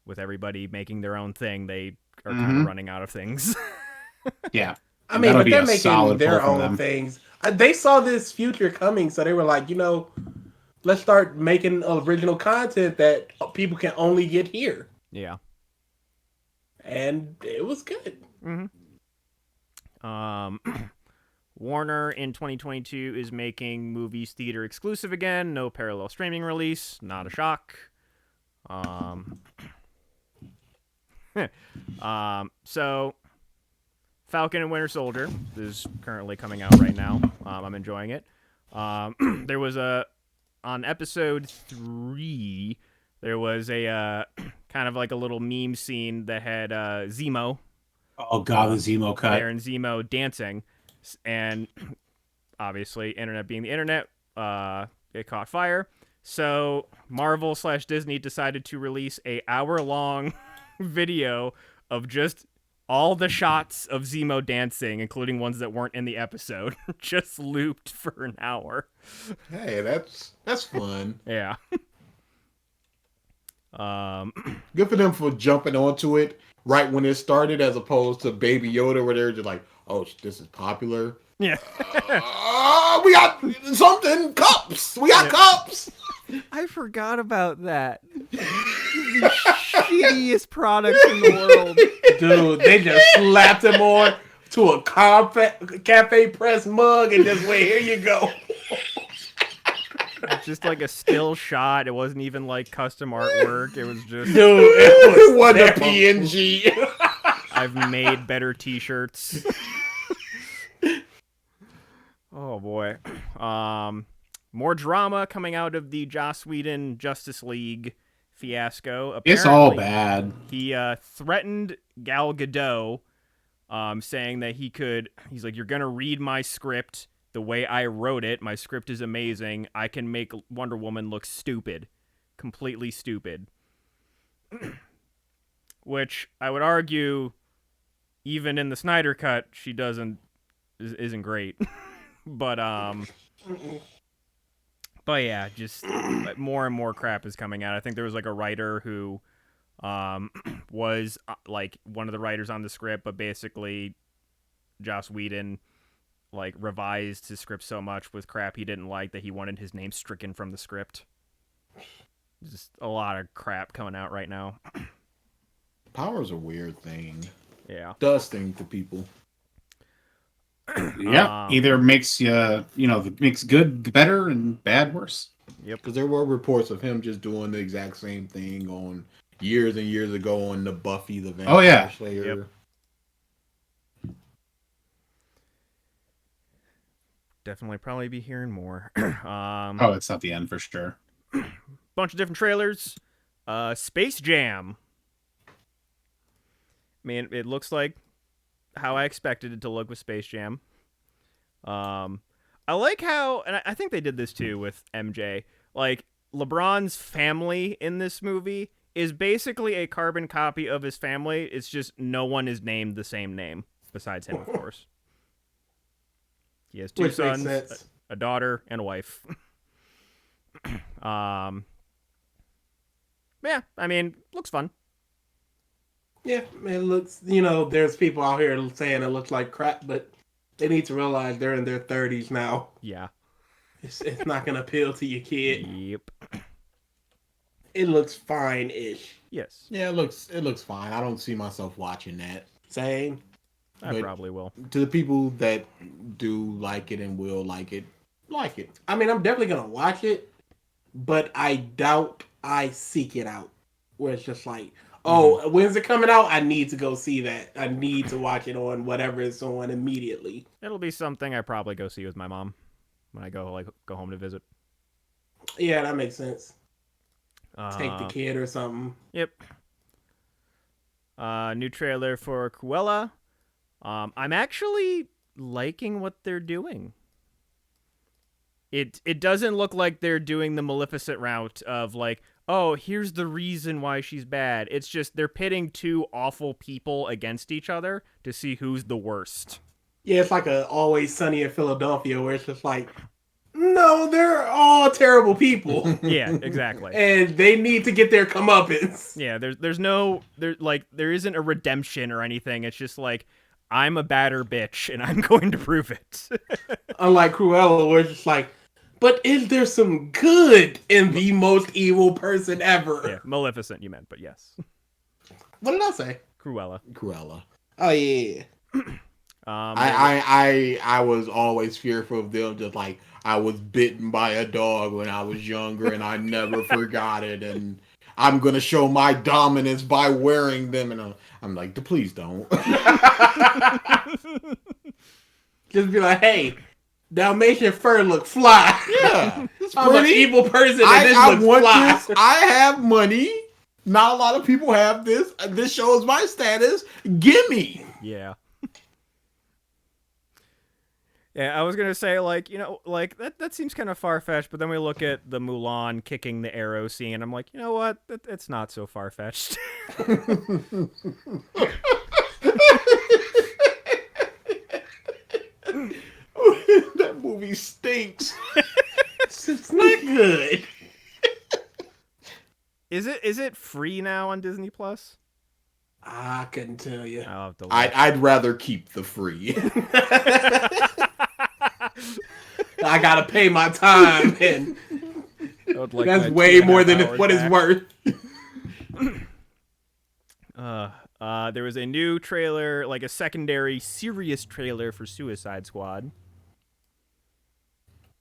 with everybody making their own thing, they are kind of running out of things. Yeah. I mean, That'll but be they're a making solid their pull from own them. things. They saw this future coming, so they were like, let's start making original content that people can only get here. Yeah. And it was good. Warner in 2022 is making movies theater exclusive again. No parallel streaming release. Not a shock. So Falcon and Winter Soldier is currently coming out right now. I'm enjoying it. There was on episode 3, there was a kind of like a little meme scene that had Zemo. Oh god, the Zemo cut. There and Zemo dancing, and obviously, internet being the internet, it caught fire. So Marvel/Disney decided to release a hour-long video of just all the shots of Zemo dancing, including ones that weren't in the episode, just looped for an hour. Hey, that's fun. Yeah. Good for them for jumping onto it right when it started, as opposed to Baby Yoda, where they're just like, "Oh, this is popular. Yeah. We got something cups. We got cups." I forgot about that. The shittiest products in the world. Dude, they just slapped him on to a cafe press mug and just wait, here you go. It's just like a still shot. It wasn't even like custom artwork. It was just, Dude, it was What a terrible. PNG. I've made better t-shirts. Oh boy. More drama coming out of the Joss Whedon Justice League fiasco. It's all Apparently, bad. He threatened Gal Gadot, saying that he's like, you're gonna read my script the way I wrote it. My script is amazing. I can make Wonder Woman look stupid. Completely stupid. Which I would argue, even in the Snyder Cut, she isn't great. But yeah, just more and more crap is coming out. I think there was like a writer who was like one of the writers on the script, but basically Joss Whedon like revised his script so much with crap he didn't like that he wanted his name stricken from the script. Just a lot of crap coming out right now. Power's a weird thing. Yeah. Does things to people. Yeah, either makes makes good better and bad worse. Yep. Because there were reports of him just doing the exact same thing on years and years ago on the Buffy the Vampire Oh, yeah. Slayer. Yep. Definitely probably be hearing more. Oh, it's not the end for sure. Bunch of different trailers. Space Jam. I mean, it looks like how I expected it to look with Space Jam. I like how, and I think they did this too with MJ. Like LeBron's family in this movie is basically a carbon copy of his family. It's just no one is named the same name besides him, of course. He has two Which makes sons, sense. a daughter, and a wife. Yeah, I mean, looks fun. Yeah, it looks, there's people out here saying it looks like crap, but they need to realize they're in their 30s now. Yeah. It's not going to appeal to your kid. Yep. It looks fine-ish. Yes. Yeah, it looks fine. I don't see myself watching that. Same. I But- probably will. To the people that do like it and will like it. I mean, I'm definitely going to watch it, but I doubt I seek it out. Where it's just like, oh, when's it coming out? I need to go see that. I need to watch it on whatever it's on immediately. It'll be something I probably go see with my mom when I go home to visit. Yeah, that makes sense. Take the Uh, kid or something. Yep. New trailer for Cruella. I'm actually liking what they're doing. It doesn't look like they're doing the Maleficent route of like, oh, here's the reason why she's bad. It's just they're pitting two awful people against each other to see who's the worst. Yeah, it's like a Always Sunny in Philadelphia where it's just like, no, they're all terrible people. Yeah, exactly. And they need to get their comeuppance. Yeah, there isn't a redemption or anything. It's just like, I'm a badder bitch and I'm going to prove it. Unlike Cruella, where it's just like, but is there some good in the most evil person ever? Yeah, Maleficent you meant, but yes. What did I say? Cruella. Oh yeah. I was always fearful of them, just like I was bitten by a dog when I was younger and I never forgot it, and I'm gonna show my dominance by wearing them, and I'm like, please don't. Just be like, hey, Dalmatian fur look fly. Yeah, it's I'm an pretty. evil person and I this looks want fly. this. I have money. Not a lot of people have this. This shows my status. Gimme. Yeah. Yeah, I was gonna say that seems kind of far fetched, but then we look at the Mulan kicking the arrow scene. I'm like, you know what? It's not so far fetched. That movie stinks. It's not good. Is it free now on Disney Plus? I couldn't tell you. I'll have to look. I'd rather keep the free. I gotta pay my time, and I would like that's my way 2.5 more than hours what it's back. worth. There was a new trailer, like a secondary serious trailer for Suicide Squad.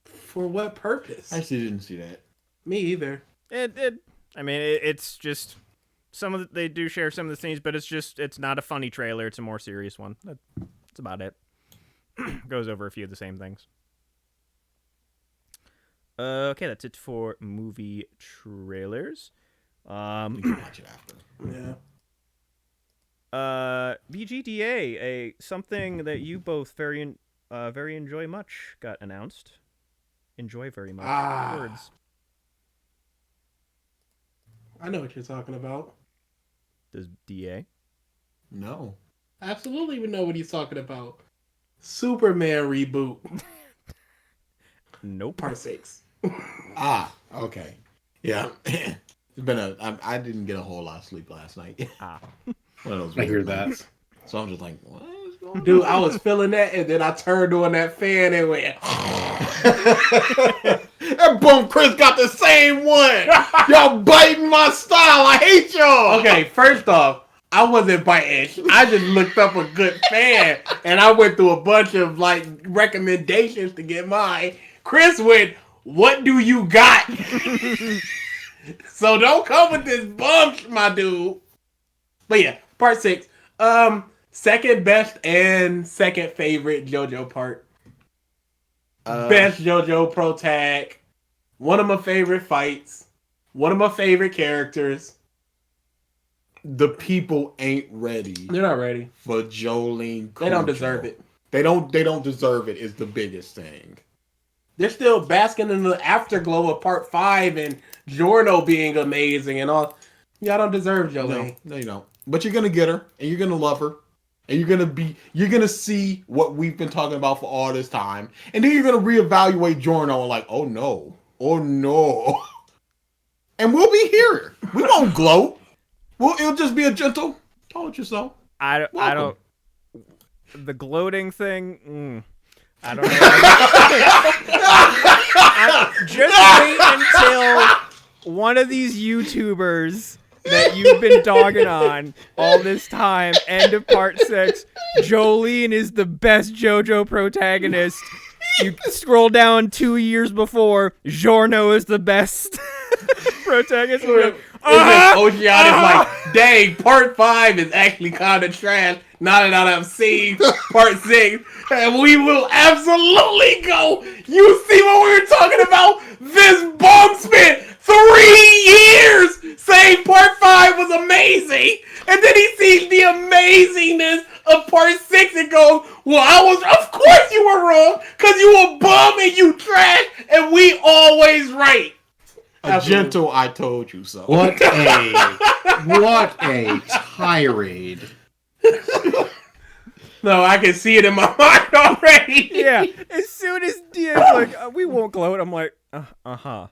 For what purpose? I actually didn't see that. Me either. It's just they do share some of the scenes, but it's not a funny trailer. It's a more serious one. That's about it. Goes over a few of the same things. Okay, that's it for movie trailers. You can watch it after. Yeah. BGDA, something that you both very enjoy much, got announced. Enjoy very much. Words. I know what you're talking about. Does DA? No. Absolutely, we know what he's talking about. Superman reboot, Nope. part 6. Okay. Yeah. It's been I didn't get a whole lot of sleep last night. One of those I hear weird that. nights. So I'm just like, what is going on? Dude, I was feeling that, and then I turned on that fan and went. That bum Chris got the same one. Y'all biting my style. I hate y'all. Okay, first off, I wasn't biting. I just looked up a good fan, and I went through a bunch of like recommendations to get mine. Chris went, "What do you got?" So don't come with this bump, my dude. But yeah, part 6. Second best and second favorite JoJo part. Best JoJo pro tag. One of my favorite fights. One of my favorite characters. The people ain't ready They're not ready. for Jolene. They don't Cujo. deserve it. They don't deserve it. Is the biggest thing. They're still basking in the afterglow of part 5 and Giorno being amazing and all. Y'all don't deserve Jolene. No, you don't. But you're gonna get her, and you're gonna love her, and you're gonna see what we've been talking about for all this time, and then you're gonna reevaluate Giorno and like, oh no, and we'll be here. We won't gloat. It'll just be a gentle. Told you so. I Welcome. don't. The gloating thing. I don't know. Just wait until one of these YouTubers that you've been dogging on all this time, end of part 6, Jolene is the best JoJo protagonist. You scroll down 2 years before, Giorno is the best protagonist. Oceanic like, dang, part 5 is actually kind of trash. Now that I've seen part 6, and we will absolutely go. You see what we were talking about? This bum spent 3 years saying part 5 was amazing, and then he sees the amazingness of part 6 and goes, well, of course you were wrong, because you a bum and you trash, and we always right. A gentle, I told you so. What a tirade. No, I can see it in my mind already. Yeah, as soon as Dia's like, we won't gloat, I'm like, uh-huh.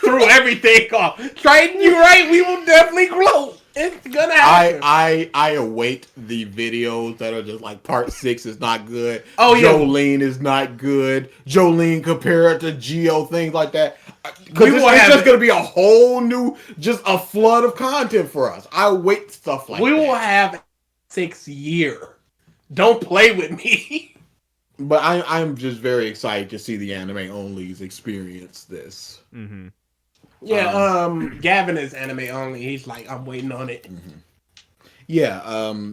Threw everything off. Triton, you're right, we will definitely gloat. It's gonna happen. I await the videos that are just like part 6 is not good. Oh, yeah. Jolene is not good. Jolene compared to Geo, things like that. Because We it's will have just it. going to be a whole new, just a flood of content for us. I await stuff like We that. will have 6 year. Don't play with me. But I'm just very excited to see the anime onlys experience this. Mm-hmm. Yeah, Gavin is anime only. He's like, I'm waiting on it. Yeah,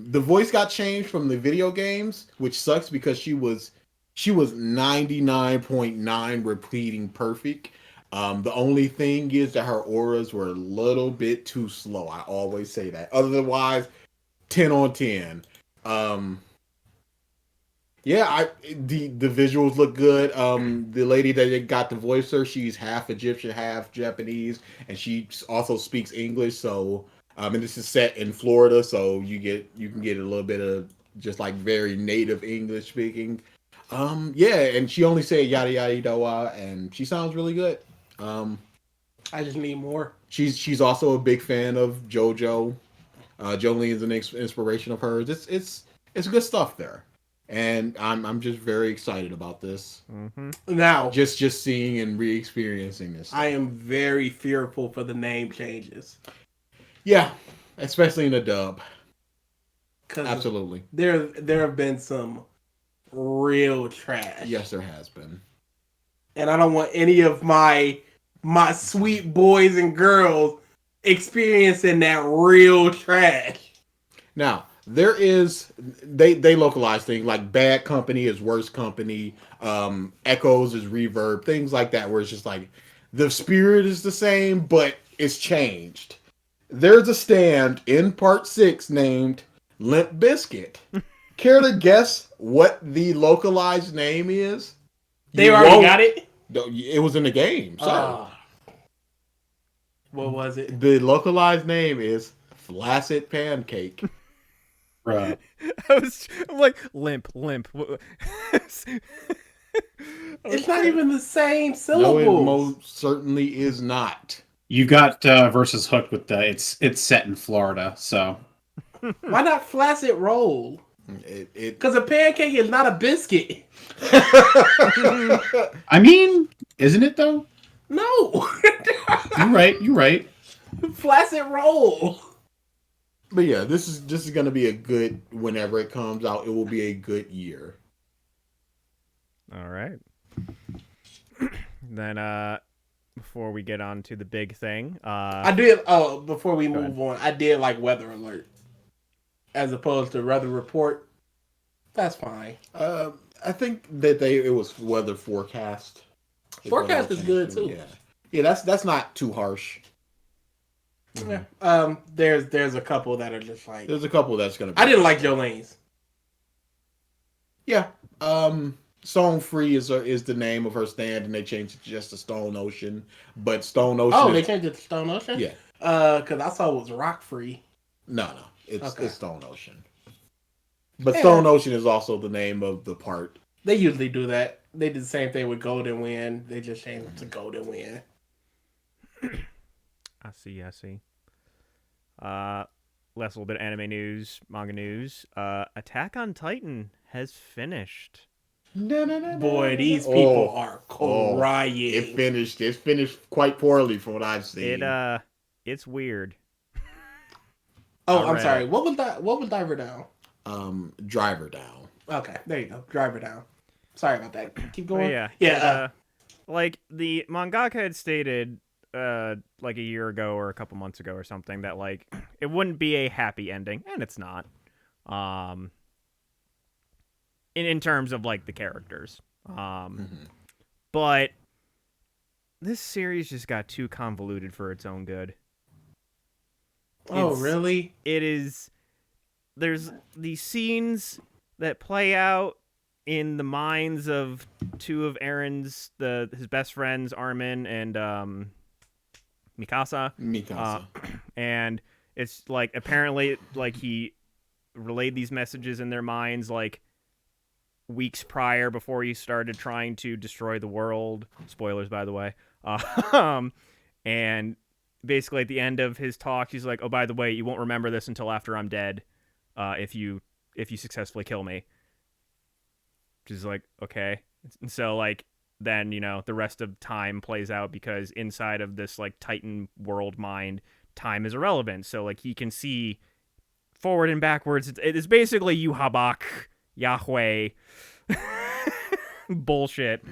the voice got changed from the video games, which sucks because she was 99.9 repeating perfect. The only thing is that her auras were a little bit too slow. I always say that. Otherwise, 10 on 10. Yeah, the visuals look good. The lady that got to voice her, she's half Egyptian, half Japanese, and she also speaks English. So, and this is set in Florida, so you can get a little bit of just like very native English speaking. Yeah, and she only said yada yada dawa, and she sounds really good. I just need more. She's also a big fan of JoJo. Jolene is an inspiration of hers. It's good stuff there. And I'm just very excited about this. Mm-hmm. Now, Just seeing and re-experiencing this. I am very fearful for the name changes. Yeah, especially in the dub. Because Absolutely. there have been some real trash. Yes, there has been. And I don't want any of my sweet boys and girls experiencing that real trash. Now, there is they localize things like Bad Company is Worst Company, Echoes is Reverb, things like that, where it's just like the spirit is the same, but it's changed. There's a stand in part 6 named Limp Biscuit. Care to guess what the localized name is? They You already won't- got it? No, it was in the game, sir. What was it? The localized name is Flaccid Pancake. Bruh. I'm like, limp. It's not even the same No, syllables. it most certainly is not. You got versus Hooked with the it's set in Florida, so Why not flaccid roll? It Because a pancake is not a biscuit. I mean, isn't it though? No. You're right. You're right. Flaccid roll. But yeah, this is gonna be a good. Whenever it comes out, it will be a good year. All right. Then, before we get on to the big thing, I did. Oh, before we Go move on, I did like weather alert as opposed to weather report. That's fine. I think that it was weather forecast. Forecast is good too. Yeah, yeah. That's not too harsh. Yeah. There's a couple that are just like. There's a couple that's gonna. I didn't like Jolene's. Yeah. Stone Free is the name of her stand, and they changed it to just to Stone Ocean. But Stone Ocean. Oh, they changed it to Stone Ocean. Yeah. Because I saw it was Rock Free. No, it's Okay. Stone Ocean. But Yeah. Stone Ocean is also the name of the part. They usually do that. They did the same thing with Golden Wind. They just changed it to Golden Wind. I see. Last little bit of anime news, manga news. Attack on Titan has finished. Boy, these people are crying. It finished. It's finished quite poorly from what I've seen. It's weird. Oh, I'm Alright. sorry. What was Diver Down? Driver Down. Okay, there you go. Driver Down. Sorry about that. Keep But going. yeah. Yeah. Like the mangaka had stated like a year ago or a couple months ago or something that like it wouldn't be a happy ending, and it's not. In terms of like the characters. But this series just got too convoluted for its own good. Oh, It's- really? It is. There's these scenes that play out in the minds of two of Aaron's his best friends, Armin and Mikasa. Mikasa. And it's like apparently like he relayed these messages in their minds like weeks prior before he started trying to destroy the world. Spoilers, by the way. And basically at the end of his talk, he's like, "Oh, by the way, you won't remember this until after I'm dead. If you successfully kill me." Which is like, okay. And so like then, the rest of time plays out because inside of this like Titan world mind, time is irrelevant. So like he can see forward and backwards. It is basically Yuhabak Yahweh bullshit.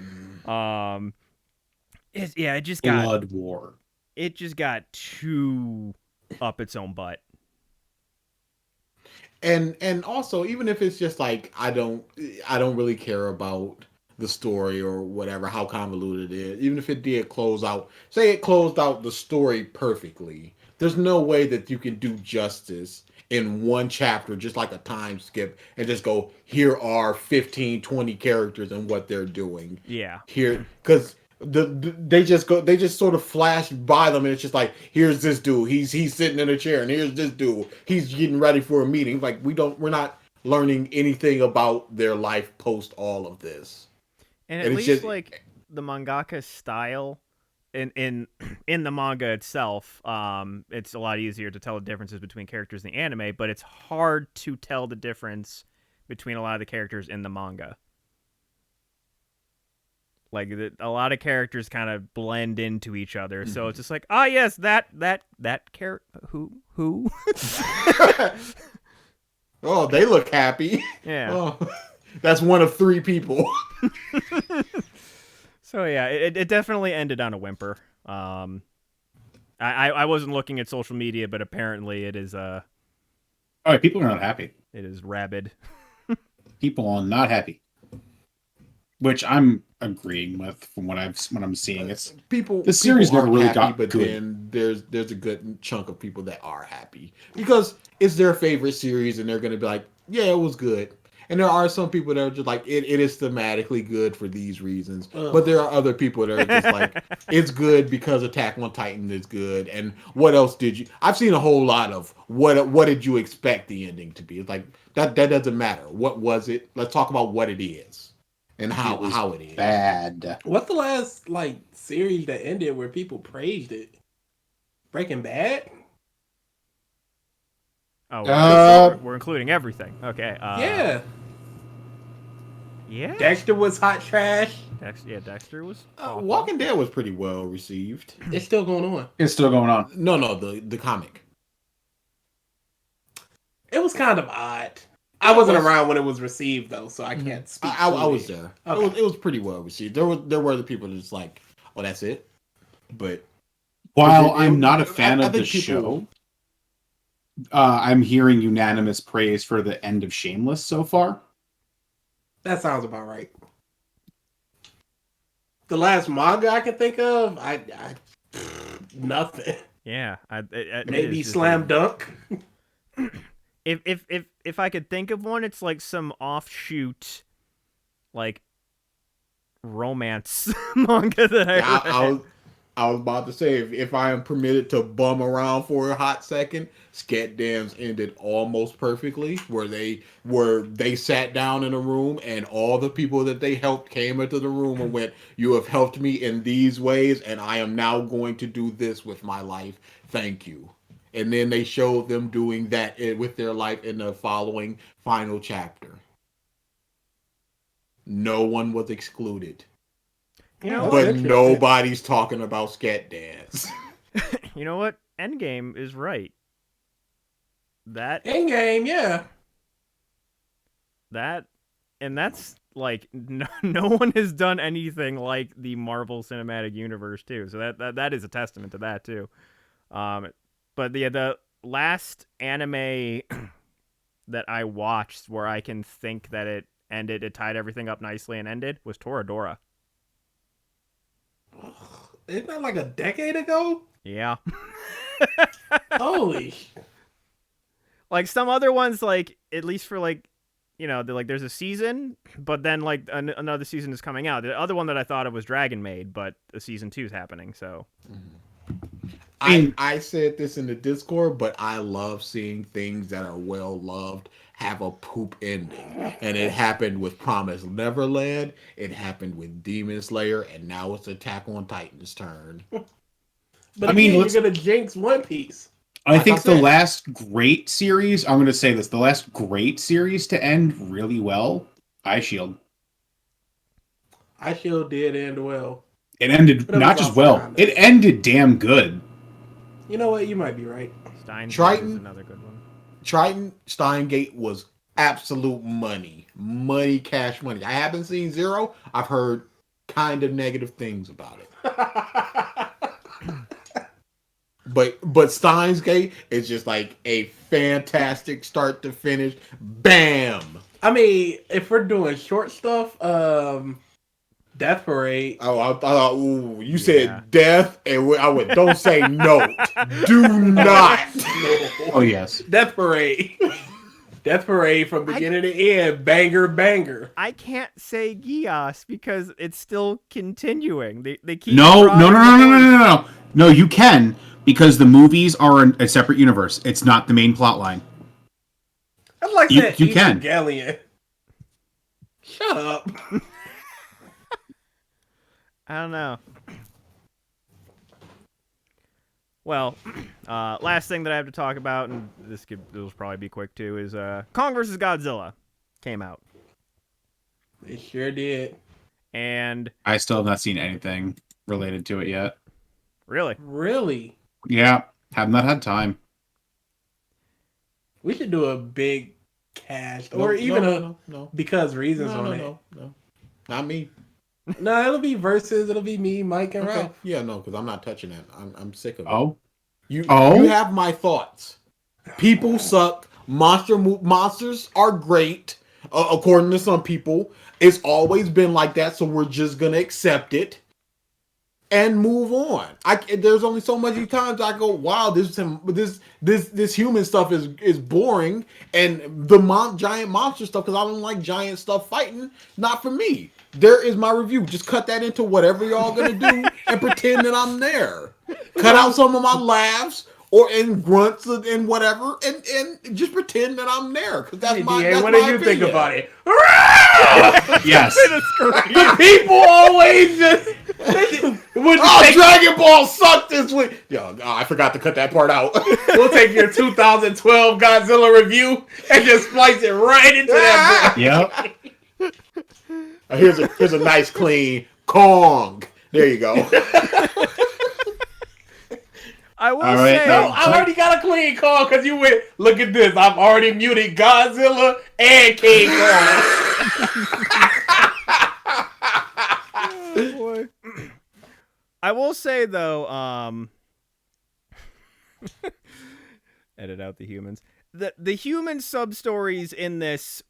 It just got Blood War. It just got too up its own butt. And also, even if it's just like I don't really care about the story or whatever, how convoluted it is. Even if it did close out, say it closed out the story perfectly, there's no way that you can do justice in one chapter, just like a time skip, and just go, here are 15, 20 characters and what they're doing. Yeah. Here, because they just sort of flash by them, and it's just like, here's this dude, he's sitting in a chair, and here's this dude, he's getting ready for a meeting. Like we're not learning anything about their life post all of this. And at it's least just- like the mangaka style in the manga itself, it's a lot easier to tell the differences between characters in the anime, but it's hard to tell the difference between a lot of the characters in the manga. Like a lot of characters kind of blend into each other, so it's just like, ah, yes, that character who, Oh, they look happy. yeah. Oh, that's one of 3 people. So yeah, it definitely ended on a whimper. I wasn't looking at social media, but apparently it is All right, people are not happy. it is rabid. People are not happy, which I'm agreeing with from what I'm seeing. It's The series never aren't really happy, got but good. then there's a good chunk of people that are happy because it's their favorite series, and they're gonna be like, yeah, it was good. And there are some people that are just like, it is thematically good for these reasons. Ugh. But there are other people that are just like, it's good because Attack on Titan is good. And what else did you? I've seen a whole lot of what did you expect the ending to be? It's like that doesn't matter. What was it? Let's talk about what it is and how it is. bad. What's the last series that ended where people praised it? Breaking Bad? Oh, we're including everything. Okay. Yeah. Yeah. Dexter was hot trash. Dexter was. awful. Walking Dead was pretty well received. It's still going on. It's still going on. No, the comic. It was kind of odd. I wasn't was. around when it was received though, so I can't speak. I fully. was there. Okay. It was pretty well received. There were the people that's like, oh, that's it. But While I'm not a fan I of the think people- show, I'm hearing unanimous praise for the end of Shameless so far. That sounds about right. The last manga I can think of, I nothing. Yeah. Maybe Slam Dunk. If I could think of one, it's like some offshoot, like romance manga that I read. I was about to say, if I am permitted to bum around for a hot second, Scat Dams ended almost perfectly, where they sat down in a room and all the people that they helped came into the room and went, "You have helped me in these ways, and I am now going to do this with my life. Thank you." And then they showed them doing that with their life in the following final chapter. No one was excluded. You know, But nobody's talking about Scat Dance. you know what? Endgame is right. That Endgame, yeah. and that's like no one has done anything like the Marvel Cinematic Universe too. So that is a testament to that too. But the last anime that I watched where I can think that it ended, it tied everything up nicely and ended, was Toradora. Isn't that like a decade ago? Yeah. Holy. Like some other ones, like at least for like, you know, like there's a season, but then like another season is coming out. The other one that I thought of was Dragon Maid, but the season 2 is happening. So I said this in the Discord, but I love seeing things that are well loved have a poop ending. And it happened with Promised Neverland, it happened with Demon Slayer, and now it's Attack on Titan's turn. But I mean, again, you're gonna jinx One Piece. I Like think I the said. last great series, I'm going to say this, the last great series to end really well, Eye Shield. I sure did end well. It ended But it not was just also well, kinda- it ended damn good. You know what? You might be right. Steins Triton? is another good one. Triton Steingate was absolute money. Cash money. I haven't seen Zero. I've heard kind of negative things about it. But Steins Gate is just like a fantastic start to finish. Bam! I mean, if we're doing short stuff, Death Parade. Oh, I thought, ooh, you Yeah. said death, and I went, don't say no. Do not. Oh, yes. Death Parade. Death Parade from beginning to end. Banger, banger. I can't say Gios because it's still continuing. They keep No, dropping the voice. No, you can, because the movies are a separate universe. It's not the main plot line. That's like You- that you can. Evangelion. Shut up. I don't know. Well, last thing that I have to talk about, and this will probably be quick too, is Kong vs. Godzilla came out, It sure did. and I still have not seen anything related to it yet. really, Really? Yeah, have not had time. We should do a big cast, No, or even no. because reasons on it. No. Not me. No, it'll be versus. It'll be me, Mike, and Okay. Ralph. Yeah, no, because I'm not touching that. I'm sick of it. Oh, You Oh? you have my thoughts. People suck. Monsters are great, according to some people. It's always been like that, so we're just gonna accept it and move on. There's only so many times I go, wow, this human stuff is boring, and the giant monster stuff, because I don't like giant stuff fighting. Not for me. There is my review. Just cut that into whatever y'all gonna do and pretend that I'm there. Cut out some of my laughs and grunts and whatever, and just pretend that I'm there, because that's Hey, my. DA, That's what my do you think opinion. about it? Yes. The people always just Dragon Ball sucked this week. Yo, I forgot to cut that part out. we'll take your 2012 Godzilla review and just splice it right into that. Yep. Here's a nice clean Kong. There you go. I will All right, say, No, I already got a clean call because you went, look at this. I've already muted Godzilla and King Kong. oh, boy. I will say though, edit out the humans. The human sub stories in this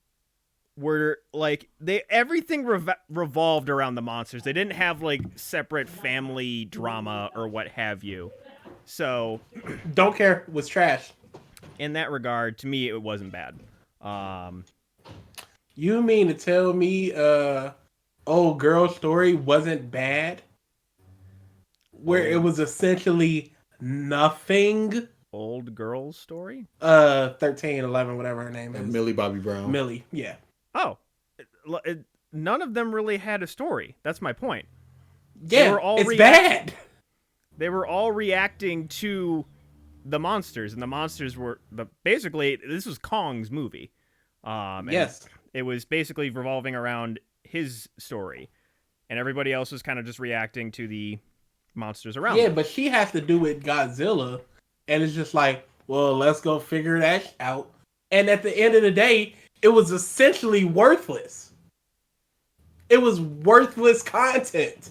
were like everything revolved around the monsters. They didn't have like separate family drama or what have you. So, Don't care. It was trash. in that regard, to me, it wasn't bad. You mean to tell me old girl story wasn't bad? Where it was essentially nothing? Old girl's story? 13, 11, whatever her name is. And Millie Bobby Brown. Millie, yeah. Oh, none of them really had a story. That's my point. Yeah, were all it's bad. They were all reacting to the monsters, and the monsters were basically this was Kong's movie. And Yes. it was basically revolving around his story, and everybody else was kind of just reacting to the monsters around. Yeah, them. but she has to do with Godzilla, and it's just like, well, let's go figure that out. And at the end of the day, it was essentially worthless. It was worthless content.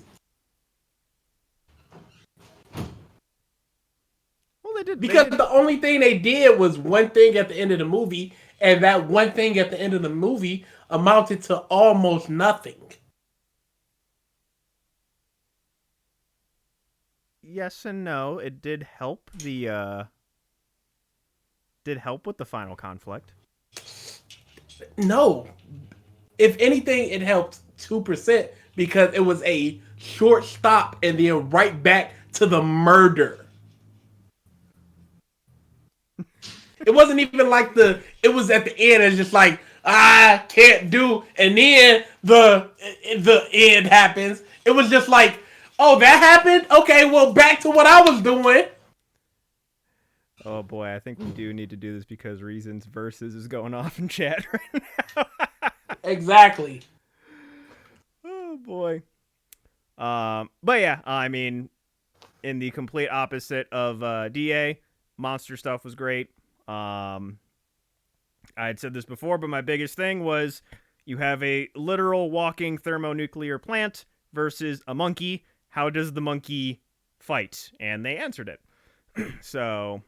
Well, they did Because the only thing they did was one thing at the end of the movie, and that one thing at the end of the movie amounted to almost nothing. Yes and no. It did help with the final conflict. No. If anything, it helped 2% because it was a short stop and then right back to the murder. It wasn't even like it was at the end. It's just like, I can't do, and then the end happens. It was just like, oh, that happened? Okay, well, back to what I was doing. Oh boy, I think we do need to do this because Reasons Versus is going off in chat right now. Exactly. Oh boy. But yeah, I mean, in the complete opposite of DA, monster stuff was great. I had said this before, but my biggest thing was you have a literal walking thermonuclear plant versus a monkey. How does the monkey fight? And they answered it. So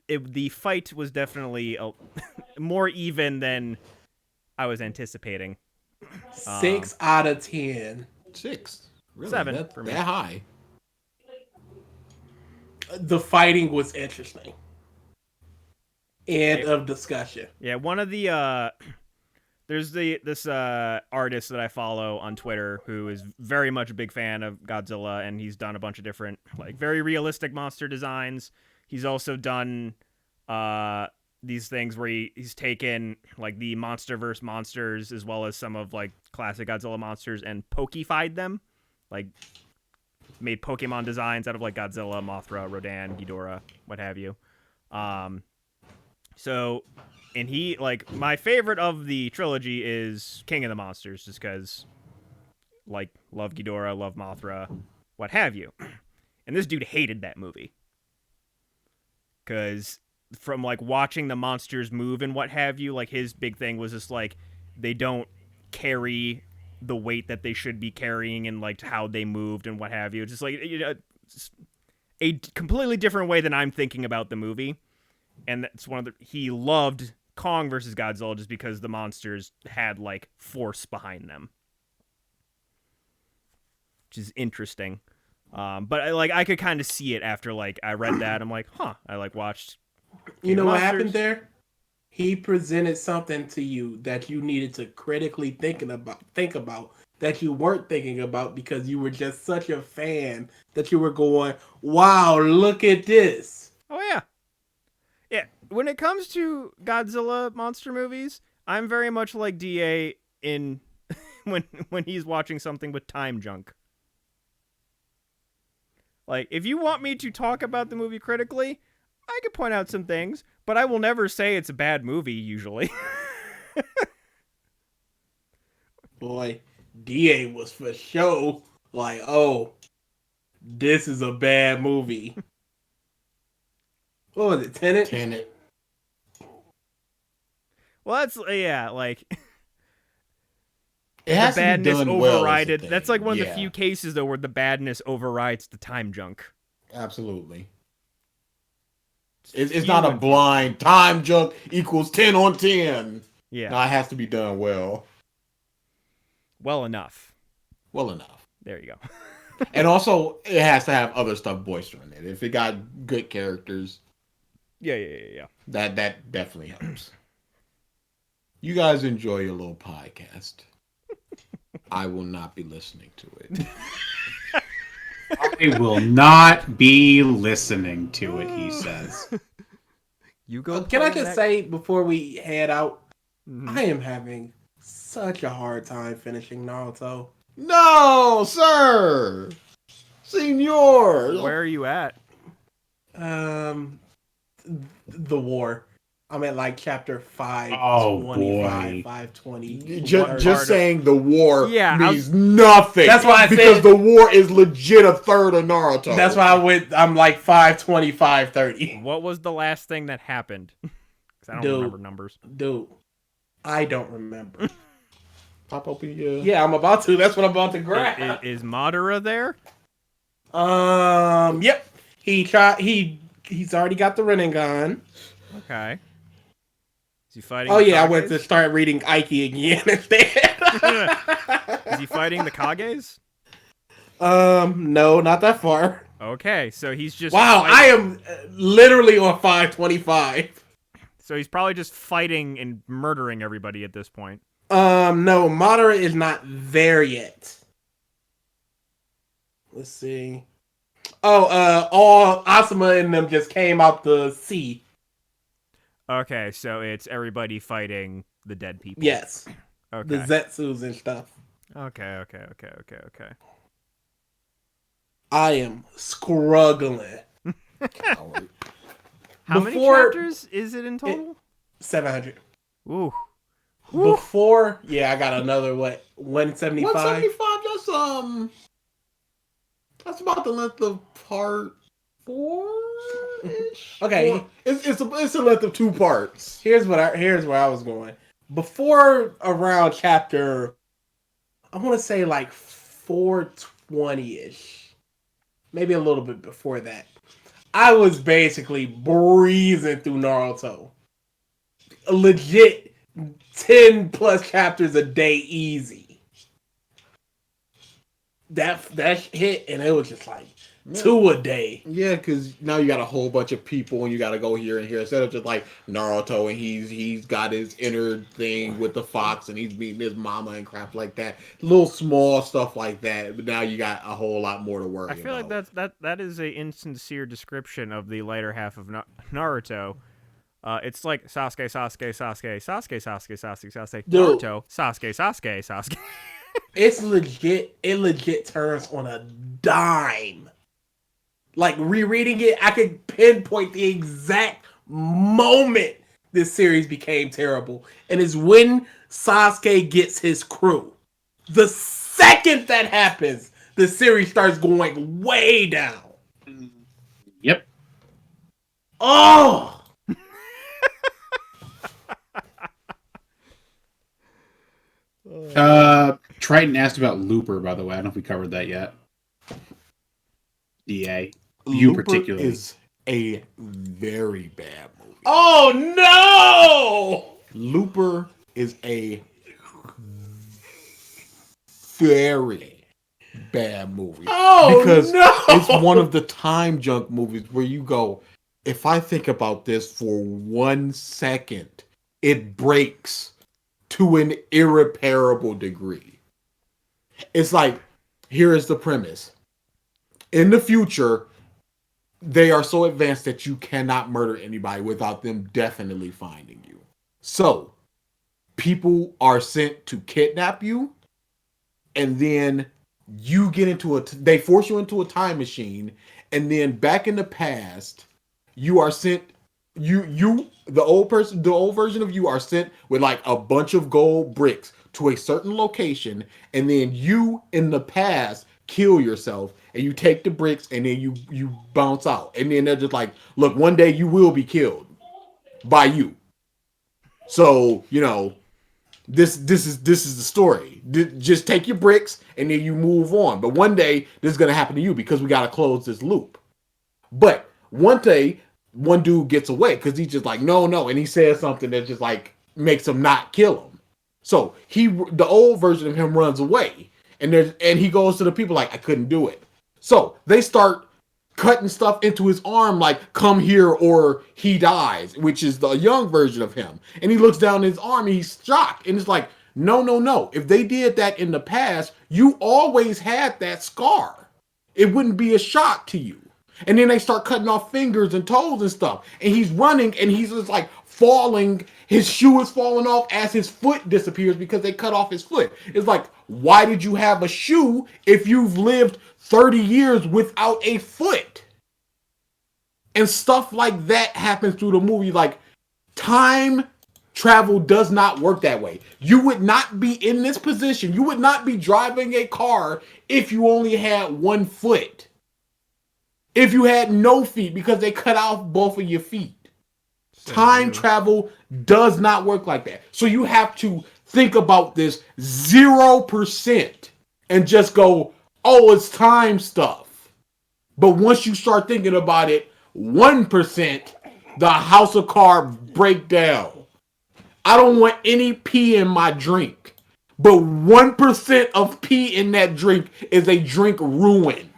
the fight was definitely more even than I was anticipating. 6 out of 10. 6. Really? 7 That, for me. that high. The fighting was interesting. End of discussion. Yeah, one of the there's this artist that I follow on Twitter who is very much a big fan of Godzilla, and he's done a bunch of different like very realistic monster designs. He's also done these things where he's taken like the MonsterVerse monsters as well as some of like classic Godzilla monsters and Pokefied them, like made Pokemon designs out of like Godzilla, Mothra, Rodan, Ghidorah, what have you. So, and he, like, my favorite of the trilogy is King of the Monsters, just because, like, love Ghidorah, love Mothra, what have you. And this dude hated that movie. Because from, like, watching the monsters move and what have you, like, his big thing was just, like, they don't carry the weight that they should be carrying and, like, how they moved and what have you. It's just, like, you know, a completely different way than I'm thinking about the movie. And that's he loved Kong versus Godzilla just because the monsters had like force behind them, which is interesting. But I could kind of see it after like I read that. I'm like, huh. I like watched. You know what Monsters. happened there? He presented something to you that you needed to critically think about that you weren't thinking about because you were just such a fan that you were going, wow, look at this. Oh yeah. Yeah, when it comes to Godzilla monster movies, I'm very much like DA in when he's watching something with time junk. Like, if you want me to talk about the movie critically, I could point out some things, but I will never say it's a bad movie, usually. Boy, DA was for sure like, oh, this is a bad movie. What was it, Tenet? Tenet. Well, that's, yeah, like, It has the to be badness done well. overrided. Is the That's thing. like one of the Yeah, few cases, though, where the badness overrides the time junk. absolutely. It's Few not a and far. blind time junk equals 10 on 10. Yeah, No, it has to be done well. well enough. Well enough. There you go. And also, it has to have other stuff boistering it. If it got good characters, Yeah. that definitely helps. You guys enjoy your little podcast. I will not be listening to it. I will not be listening to it, he says. You go. Can I play just that- say before we head out, Mhm. I am having such a hard time finishing Naruto. No, sir! Senor! Where are you at? The war. I'm at like chapter 5, Oh, 25, boy. 520. Just, part just of- saying the war Yeah, means nothing. That's why I because said- the war is legit a third of Naruto. That's why I'm like 520, 530. What was the last thing that happened? Because I don't Dude. remember numbers. Dude, I don't remember. Pop open your... Yeah, I'm about to. That's what I'm about to grab. Is Madara there? Yep. He's already got the Rinnegan. Okay. Is he fighting? Oh the yeah, I went to Kages? start reading Aiki again instead. Is he fighting the Kages? No, not that far. Okay, so he's just Wow, fighting- I am literally on 525. So he's probably just fighting and murdering everybody at this point. No, Madara is not there yet. Let's see. Oh, all Asuma and them just came out the sea. Okay, so it's everybody fighting the dead people. Yes, Okay. the Zetsus and stuff. Okay. I am struggling. Coward. How many Before- chapters is it in total? 700. Ooh. Before, yeah, I got another 175. 175, that's about the length of part 4-ish. Okay. It's the length of 2 parts. Here's where I was going. Before around chapter, I want to say like 420-ish, maybe a little bit before that. I was basically breezing through Naruto. A legit 10 plus chapters a day, easy. That hit, and it was just like 2 a day. Yeah, because now you got a whole bunch of people and you got to go here and here instead of just like Naruto and he's got his inner thing with the fox and he's beating his mama and crap like that. Little small stuff like that. But now you got a whole lot more to worry I feel like about. that is a insincere description of the lighter half of Naruto. It's like Sasuke, Dude. Naruto, Sasuke. It's legit. It legit turns on a dime. Like rereading it, I could pinpoint the exact moment this series became terrible, and it's when Sasuke gets his crew. The second that happens, the series starts going way down. Yep. Oh, Triton asked about Looper, by the way. I don't know if we covered that yet. DA. You Looper particularly. is a very bad movie. oh no! Looper is a very bad movie. Oh Because no! It's one of the time junk movies where you go, if I think about this for 1 second, it breaks to an irreparable degree. It's like, here is the premise. In the future, they are so advanced that you cannot murder anybody without them definitely finding you. So, people are sent to kidnap you, and then you get into they force you into a time machine, and then back in the past, you are sent. The old version of you are sent with like a bunch of gold bricks to a certain location, and then you in the past kill yourself, and you take the bricks, and then you bounce out, and then they're just like, look, one day you will be killed by you. So this is the story. Just take your bricks and then you move on. But one day this is gonna happen to you because we gotta close this loop. But one day, one dude gets away because he's just like, no, and he says something that just like makes him not kill him. So the old version of him runs away, and he goes to the people like, I couldn't do it. So they start cutting stuff into his arm like, come here or he dies, which is the young version of him. And he looks down his arm and he's shocked, and it's like, no. If they did that in the past, you always had that scar. It wouldn't be a shock to you. And then they start cutting off fingers and toes and stuff. And he's running and he's just like falling. His shoe is falling off as his foot disappears because they cut off his foot. It's like, why did you have a shoe if you've lived 30 years without a foot? And stuff like that happens through the movie. Like, time travel does not work that way. You would not be in this position. You would not be driving a car if you only had one foot. If you had no feet because they cut off both of your feet. Time travel does not work like that. So you have to think about this 0% and just go, oh, it's time stuff. But once you start thinking about it, 1%, the house of cards break down. I don't want any pee in my drink. But 1% of pee in that drink is a drink ruined.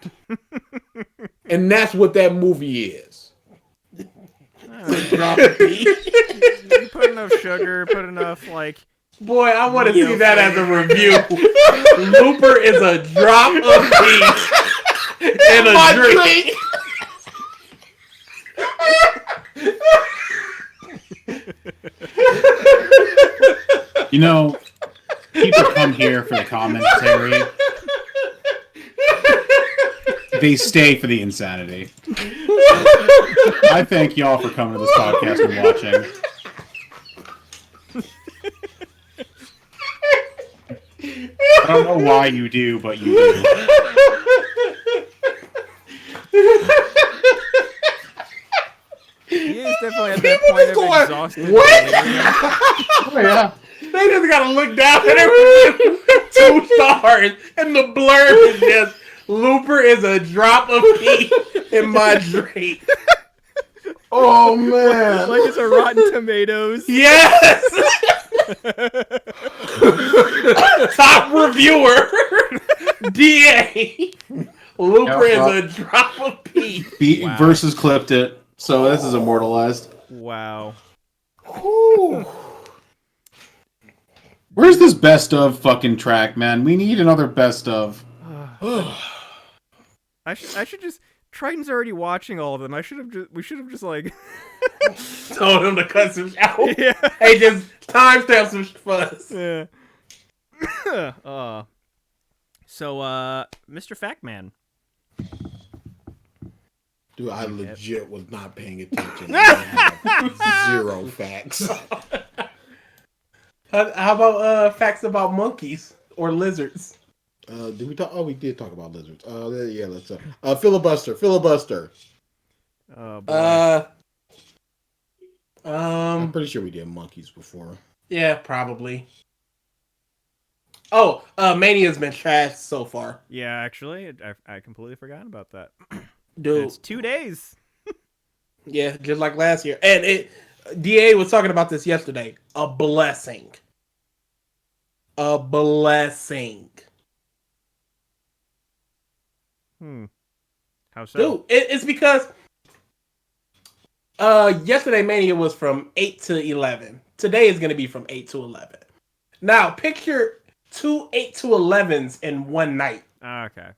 And that's what that movie is. You put enough sugar, put enough, like... Boy, I want to see that as a review. Looper is a drop of pee in a drink. People come here for the commentary. They stay for the insanity. I thank y'all for coming to this podcast and watching. I don't know why you do, but you do. He is definitely at that point of exhausted. What? Oh, yeah. They just gotta look down at everything. 2 stars, and the blurb is just, Looper is a drop of pee in my drink. Oh, man. Like it's a Rotten Tomatoes. Yes! Top reviewer, DA. Looper is a drop of pee. Wow. Versus clipped it, so this is immortalized. Wow. Where's this best of fucking track, man? We need another best of. I should just... Triton's already watching all of them. We should have just like... told him to cut some out. Yeah. Hey, just timestamp some fuzz. Yeah. So, Mr. Factman. Dude, I legit was not paying attention. I have 0 facts. How about facts about monkeys or lizards? Did we talk? Oh, we did talk about lizards. Yeah, let's. Filibuster. Oh boy. I'm pretty sure we did monkeys before. Yeah, probably. Oh, Mania's been trashed so far. Yeah, actually, I completely forgot about that. Dude, It's 2 days. yeah, just like last year. And DA was talking about this yesterday. A blessing. A blessing. How so? Dude, it's because yesterday Mania was from 8 to 11. Today is going to be from 8 to 11. Now, picture 2 8 to 11s in one night. Okay.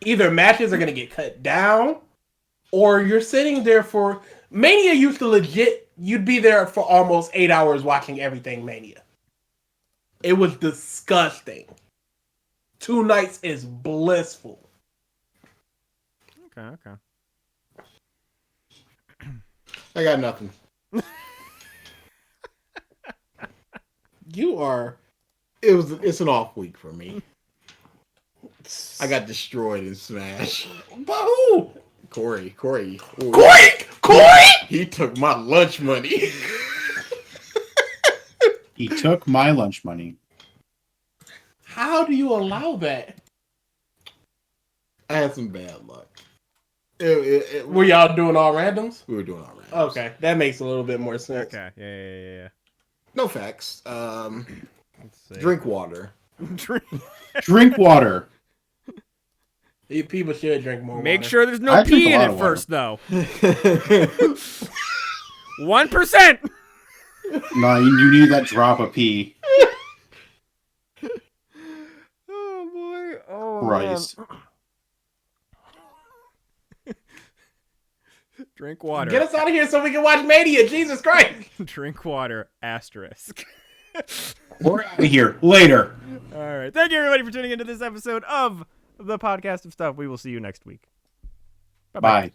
Either matches are going to get cut down, or you're sitting there for Mania used to legit, you'd be there for almost 8 hours watching everything Mania. It was disgusting. 2 nights is blissful. Okay. I got nothing. It's an off week for me. I got destroyed in Smash. But who? Corey. Corey! He took my lunch money. He took my lunch money. How do you allow that? I had some bad luck. Were y'all doing all randoms? We were doing all right. Okay, that makes a little bit more sense. Okay. Yeah. No facts. Let's see. Drink water. Drink water. People should drink more Make water. sure there's no I drink pee a in lot it of water. first, though. 1%. No, you need that drop of pee. Oh boy. Oh Christ. man. Drink water. Get us out of here so we can watch Mania. Jesus Christ. Drink water. Asterisk. We're out of here. Later. All right. Thank you, everybody, for tuning into this episode of the Podcast of Stuff. We will see you next week. Bye-bye. Bye.